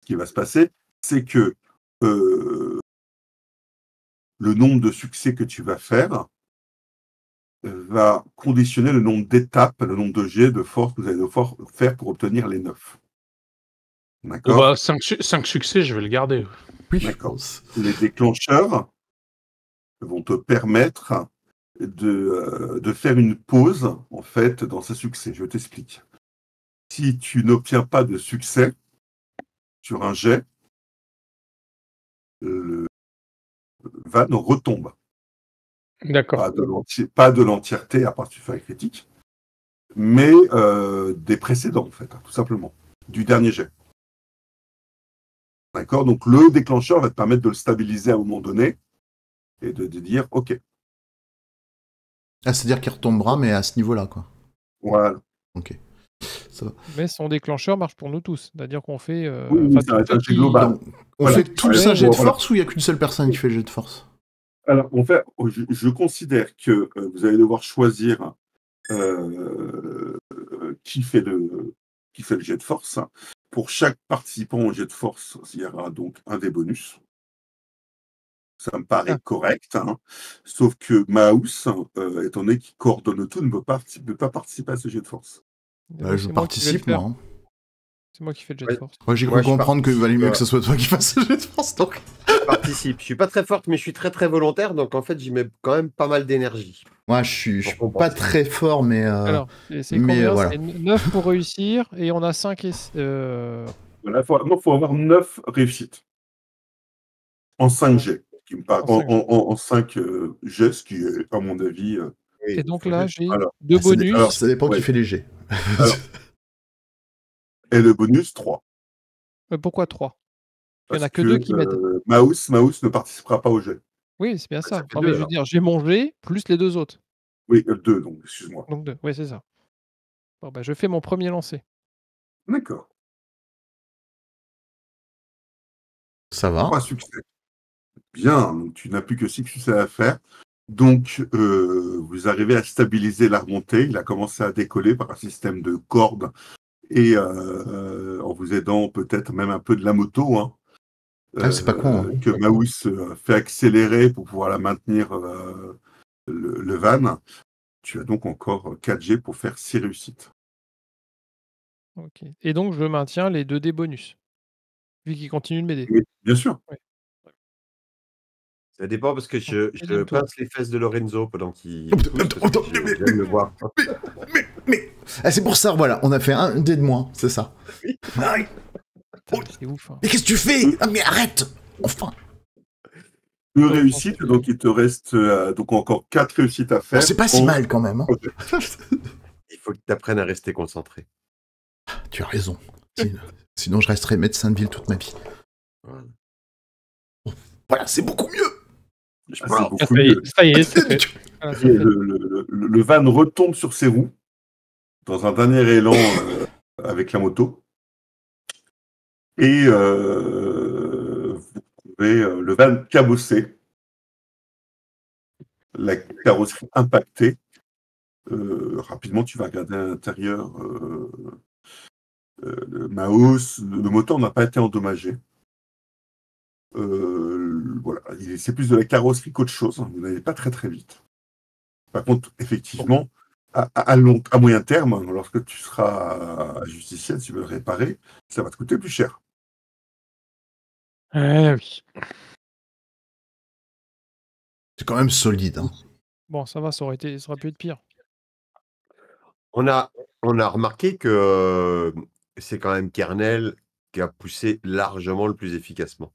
Ce qui va se passer, c'est que le nombre de succès que tu vas faire va conditionner le nombre d'étapes, le nombre de jets de force que vous allez devoir faire pour obtenir les 9. D'accord ? 5 succès, je vais le garder. Oui, d'accord. Les déclencheurs vont te permettre de faire une pause, en fait, dans ce succès. Je t'explique. Si tu n'obtiens pas de succès sur un jet, le van retombe. D'accord. Pas de l'entièreté, à part si tu fais un critique, mais des précédents, en fait, tout simplement, du dernier jet. D'accord ? Donc, le déclencheur va te permettre de le stabiliser à un moment donné et de dire OK. Ah, c'est-à-dire qu'il retombera, mais à ce niveau-là, quoi. Voilà. Ok. Ça va. Mais son déclencheur marche pour nous tous. C'est-à-dire qu'on fait... oui, ça va être un jet global. Donc, on fait tous un jet de force ou il n'y a qu'une seule personne qui fait le jet de force ? Alors, en fait, je considère que vous allez devoir choisir qui fait le jet de force. Pour chaque participant au jet de force, il y aura donc un des bonus. Ça me paraît correct. Hein. Sauf que Mouse, étant donné qu'il coordonne tout, ne peut pas participer à ce jet de force. Je participe, moi. Hein. C'est moi qui fais le jet de force. Moi, j'ai cru comprendre qu'il valait mieux que ce soit toi qui fasses le jet de force. Donc. Je participe. Je suis pas très forte, mais je suis très très volontaire. Donc en fait, j'y mets quand même pas mal d'énergie. Moi, je suis pas très fort, mais. Alors, c'est combien voilà. C'est 9 pour réussir et on a 5 et. Voilà, il faut avoir 9 réussites. En 5 jets. Qui me paraît, en 5 jets, ce qui est, à mon avis. Et donc là, j'ai 2 bonus. Alors, ça dépend qui fait les jets. Et le bonus, 3. Pourquoi 3 Il n'y en a que 2 qui m'aident. Mouse ne participera pas au jet. Oui, c'est bien ça. Non, mais je veux dire, j'ai mon jet plus les 2 autres. Oui, 2, donc, excuse-moi. Donc 2, oui, c'est ça. Bon, je fais mon premier lancer. D'accord. Ça va. 3 succès. Bien, donc tu n'as plus que 6 succès à faire. Donc, vous arrivez à stabiliser la remontée. Il a commencé à décoller par un système de cordes et en vous aidant peut-être même un peu de la moto. Hein, c'est pas con. Hein. Que Mouse fait accélérer pour pouvoir la maintenir le van. Tu as donc encore 4G pour faire 6 réussites. Ok. Et donc, je maintiens les 2 dés bonus, vu qu'il continue de m'aider. Oui, bien sûr. Ouais. Ça dépend parce que je pince les fesses de Lorenzo pendant qu'il j'aime le voir. Mais c'est pour ça, voilà, on a fait un dé de moins, c'est ça. Oui. C'est ouf. Hein. Mais qu'est-ce que tu fais ? Ah, mais arrête ! Enfin. 2 réussites, donc il te reste donc encore 4 réussites à faire. C'est pas si mal quand même. Hein. Il faut que tu apprennes à rester concentré. Tu as raison. Sinon, je resterai médecin de ville toute ma vie. Voilà, c'est beaucoup mieux. C'est beaucoup mieux. Ça y est, c'est fait. Le van retombe sur ses roues dans un dernier élan avec la moto. Et vous trouvez le van cabossé, la carrosserie impactée. Rapidement, tu vas regarder à l'intérieur. Le mouse, le moteur n'a pas été endommagé. Voilà, c'est plus de la carrosserie qu'autre chose. Vous n'allez pas très très vite. Par contre, effectivement, à moyen terme, lorsque tu seras à Justicienne, si tu veux le réparer, ça va te coûter plus cher. Oui. C'est quand même solide. Hein. Bon, ça va, ça aurait pu être pire. On a remarqué que c'est quand même Kernel qui a poussé largement le plus efficacement.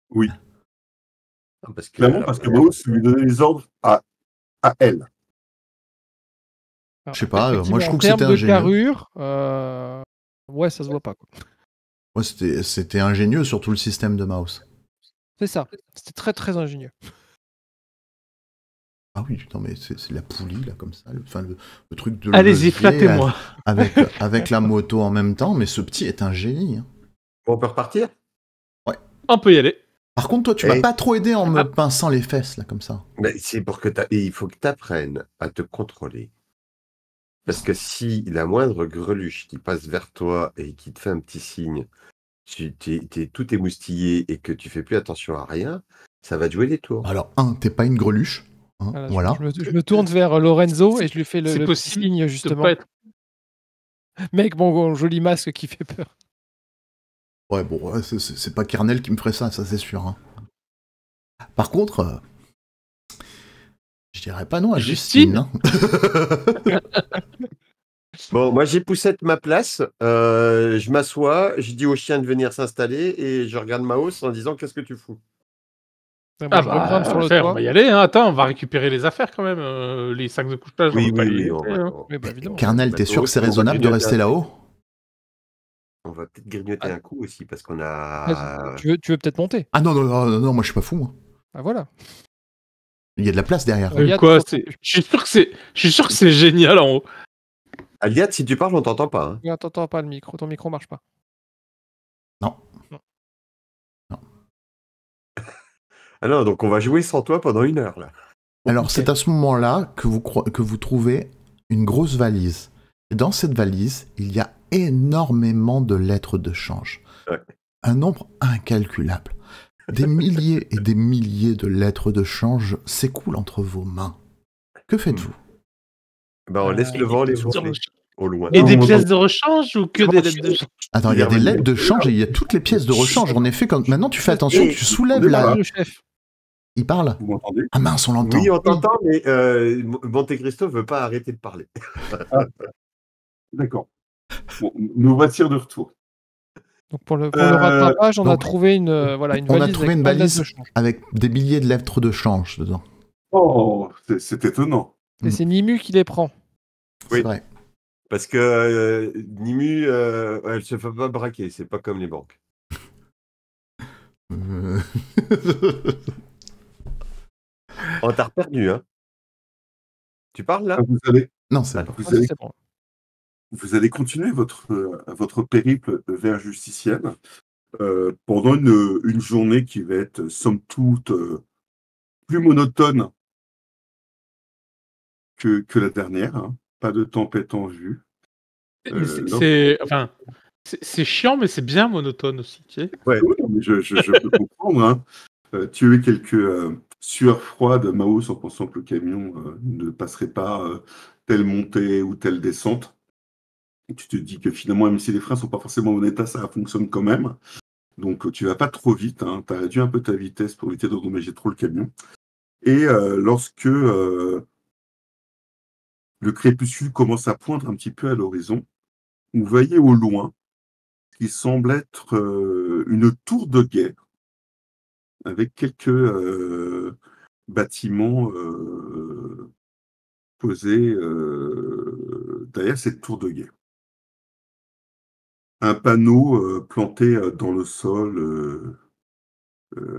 Oui. Parce que, clairement, parce que Maus lui donnait les ordres à elle. Je sais pas, moi je trouve que c'était ingénieux. carrure, ouais, ça se voit pas. Quoi. Ouais, c'était ingénieux sur tout le système de mouse. C'est ça, c'était très très ingénieux. Ah oui, non mais c'est la poulie là comme ça, le truc de allez-y, flattez-moi. Avec la moto en même temps, mais ce petit est un génie. Hein. On peut repartir ? Ouais. On peut y aller. Par contre, toi, tu m'as pas trop aidé en me pinçant les fesses là comme ça. Mais c'est pour que il faut que tu apprennes à te contrôler. Parce que si la moindre greluche qui passe vers toi et qui te fait un petit signe, t'es tout émoustillé et que tu fais plus attention à rien, ça va te jouer des tours. Alors, t'es pas une greluche. Hein, voilà. Je me tourne vers Lorenzo et je lui fais le petit signe justement. Mec, mon joli masque qui fait peur. Ouais, bon, c'est pas Kernel qui me ferait ça c'est sûr. Hein. Par contre, je dirais pas non à Justine. Hein. Bon, moi j'ai poussette ma place, je m'assois, je dis au chien de venir s'installer et je regarde Maos en disant qu'est-ce que tu fous ? Sur le toit. On va y aller, hein. Attends, on va récupérer les affaires quand même, les sacs de couchage. Oui, évidemment. Kernel, t'es sûr que c'est raisonnable de rester là-haut ? On va peut-être grignoter un coup aussi parce qu'on a. Tu veux peut-être monter ? Ah non, moi je suis pas fou. Moi. Ah voilà. Il y a de la place derrière. Quoi, je suis sûr que c'est génial en haut. Aliat, si tu parles, on t'entend pas. Hein. Non, t'entends pas le micro, ton micro marche pas. Non. Ah non, donc on va jouer sans toi pendant 1 heure là. Alors c'est à ce moment-là que vous trouvez une grosse valise. Et dans cette valise, il y a énormément de lettres de change. Ouais. Un nombre incalculable. Des milliers et des milliers de lettres de change s'écoulent entre vos mains. Que faites-vous ? On laisse le vent les souffler au loin. Et des pièces de rechange ou que des lettres de change ? Attends, il y a des lettres de change et il y a toutes les pièces de rechange. En effet, maintenant tu fais attention, tu soulèves la... Il parle ? Vous m'entendez ? Ah mince, on l'entend. Oui, on t'entend, mais Monte Cristo veut pas arrêter de parler. D'accord. Bon, nous voici de retour. Donc pour le rattrapage, on a trouvé une valise avec des milliers de lettres de change dedans. Oh, c'est étonnant. Et c'est Nimu qui les prend. C'est vrai. Parce que Nimu, elle se fait pas braquer, c'est pas comme les banques. On t'a perdu, hein. Tu parles là ? Non, c'est bon. Vous allez continuer votre périple vers Justicienne pendant une journée qui va être, somme toute, plus monotone que la dernière. Hein. Pas de tempête en vue. C'est chiant, mais c'est bien monotone aussi. Tu sais. Ouais, mais je peux comprendre. Hein. Tu as eu quelques sueurs froides, Maos, en pensant que le camion ne passerait pas telle montée ou telle descente. Et tu te dis que finalement, même si les freins sont pas forcément en état, ça fonctionne quand même. Donc tu vas pas trop vite. Hein. Tu as réduit un peu ta vitesse pour éviter d'endommager trop le camion. Et lorsque le crépuscule commence à poindre un petit peu à l'horizon, vous voyez au loin ce qui semble être une tour de guet avec quelques bâtiments posés derrière cette tour de guet. Un panneau planté dans le sol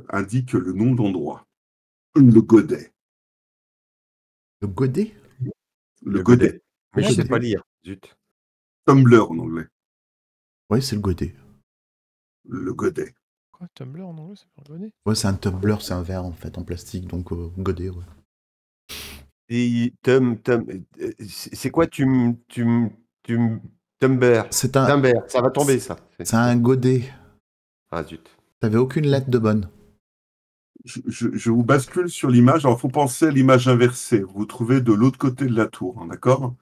indique le nom d'endroit. Le Godet. Le Godet ? Le Godet. Mais je sais pas lire, zut. Tumblr en anglais. Oui, c'est le Godet. le godet. Quoi, tumbler en anglais, c'est pas un godet? Ouais, c'est un tumbler, c'est un verre en fait en plastique, donc godet, ouais. Et c'est quoi Tumber. C'est un, Timber, ça va tomber ça. c'est un godet. Ah zut. T'avais aucune lettre de bonne. Je vous bascule sur l'image. Alors, il faut penser à l'image inversée. Vous vous trouvez de l'autre côté de la tour, hein, d'accord?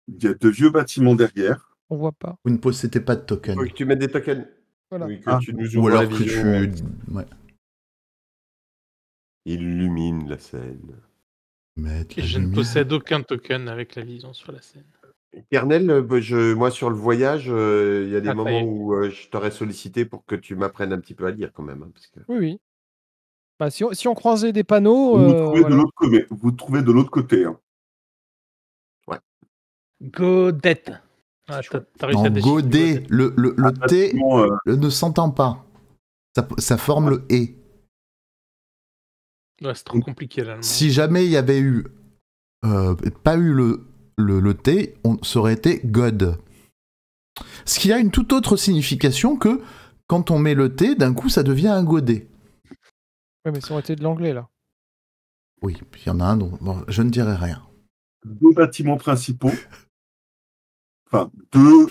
Il y a de vieux bâtiments derrière. On voit pas. Vous ne possédez pas de token. Faut que tu mettes des tokens. Voilà. Oui, que tu nous Ou ouvres alors la que vision. Ouais. Illumine la scène. Mettre Et la je ne lumière. possède aucun token avec la vision sur la scène. Kernel, moi sur le voyage, il y a des Ah, ça y moments est. où je t'aurais sollicité pour que tu m'apprennes un petit peu à lire quand même. Hein, parce que... Oui, oui. Bah, si on croisait des panneaux, Vous vous trouvez de voilà. l'autre côté. Vous vous trouvez de l'autre côté. Hein. Godet. Ah, t'as réussi à Non, déchiffrer godet, le T Bâtiment, ne s'entend pas. Ça forme le E. Ouais, c'est trop compliqué l'allemand. Si jamais il y avait eu pas eu le T, ça aurait été God. Ce qui a une toute autre signification que quand on met le T, d'un coup ça devient un godet. Ouais, mais ça aurait été de l'anglais là. Oui, puis il y en a un dont bon, je ne dirai rien. 2 bâtiments principaux. Enfin, 2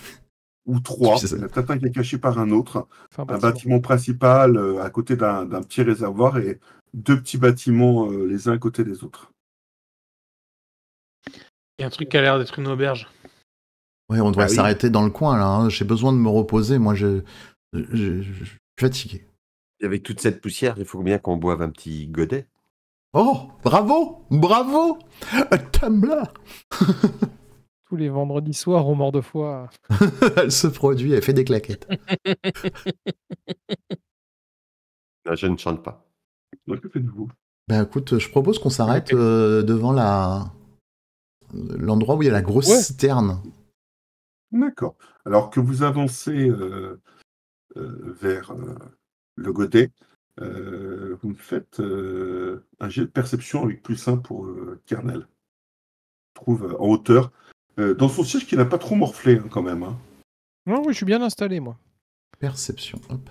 ou 3. C'est ça. Il y en a peut-être un qui est caché par un autre. Enfin, Un bâtiment principal à côté d'un petit réservoir et 2 petits bâtiments les uns à côté des autres. Il y a un truc qui a l'air d'être une auberge. Ouais, on devrait Ah oui. s'arrêter dans le coin là. Hein. J'ai besoin de me reposer. Moi, je suis fatigué. Et avec toute cette poussière, il faut bien qu'on boive un petit godet. Oh, bravo, bravo, Tumblr. Tous les vendredis soirs au mort de foie. Elle se produit, elle fait des claquettes. Non, je ne chante pas. Donc, que faites-vous? Ben écoute, je propose qu'on s'arrête devant l'endroit où il y a la grosse citerne. D'accord. Alors que vous avancez vers le godet, vous me faites un jet de perception avec +1 pour Kernel. Trouve en hauteur, dans son siège qui n'a pas trop morflé hein, quand même. Hein. Non, oui, je suis bien installé moi. Perception, hop.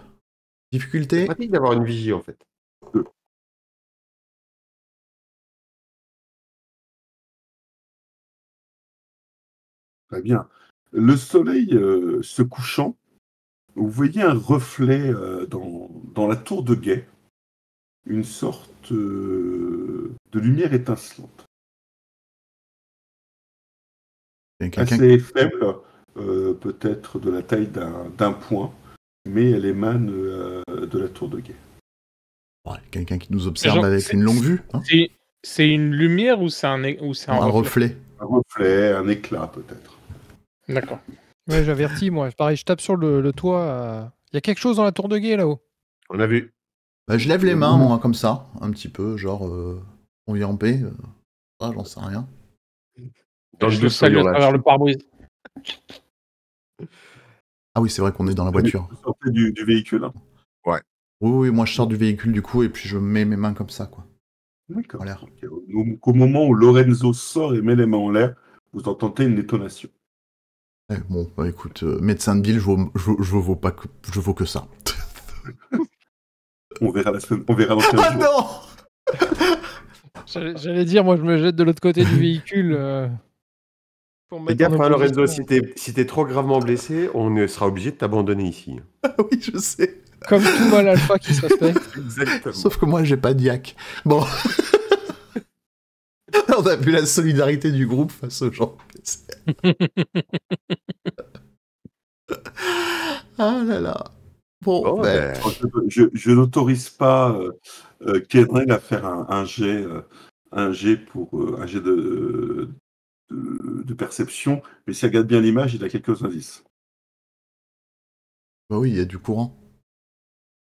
C'est Difficulté. pratique d'avoir une vigie en fait. Très bien. Le soleil se couchant, vous voyez un reflet dans la tour de guet, une sorte de lumière étincelante. Assez faible, peut-être de la taille d'un point, mais elle émane de la tour de guet. Ouais, quelqu'un qui nous observe Genre, avec une longue vue. Hein, c'est une lumière ou c'est un reflet? Un reflet, un éclat peut-être. D'accord. Ouais, j'avertis moi. Pareil, je tape sur le toit. Il y a quelque chose dans la tour de guet là-haut. On a vu. bah, je lève les mains, moi, comme ça, un petit peu, genre, on vit en paix. Ça, j'en sais rien. Je le salue à travers le pare-brise. Ah oui, c'est vrai qu'on est dans la voiture. Vous sortez du véhicule. Hein. Oui, moi je sors du véhicule du coup et puis je mets mes mains comme ça, quoi. D'accord. En l'air. Okay. Au moment où Lorenzo sort et met les mains en l'air, vous entendez une détonation. Bon, bah, écoute, médecin de ville, je vaux que ça. On verra dans 15 Ah jours. non. J'allais dire, moi je me jette de l'autre côté du véhicule. Fais gaffe, hein, Lorenzo, si t'es trop gravement blessé, on sera obligé de t'abandonner ici. Oui, je sais. Comme tout mal alpha qui se respecte. Exactement. Sauf que moi, j'ai pas de yak. Bon. On a vu la solidarité du groupe face aux gens. Ah là là. Bon, ben... Je n'autorise pas Kernel à faire un jet de perception, mais si elle regarde bien l'image, il a quelques indices. Bah oui, il y a du courant.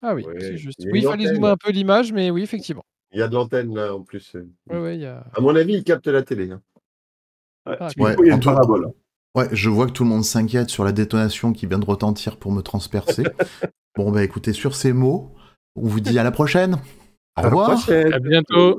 Ah oui, Ouais, c'est juste. il y a Oui, il une fallait antenne. zoomer un peu l'image, mais oui, effectivement. Il y a de l'antenne là en plus. Ouais, il y a. À mon avis, il capte la télé. Hein. Ouais, il y a en une tout- parabole. Ouais, je vois que tout le monde s'inquiète sur la détonation qui vient de retentir pour me transpercer. Bon, bah écoutez, sur ces mots, on vous dit à la prochaine. Au À la revoir. prochaine. À bientôt.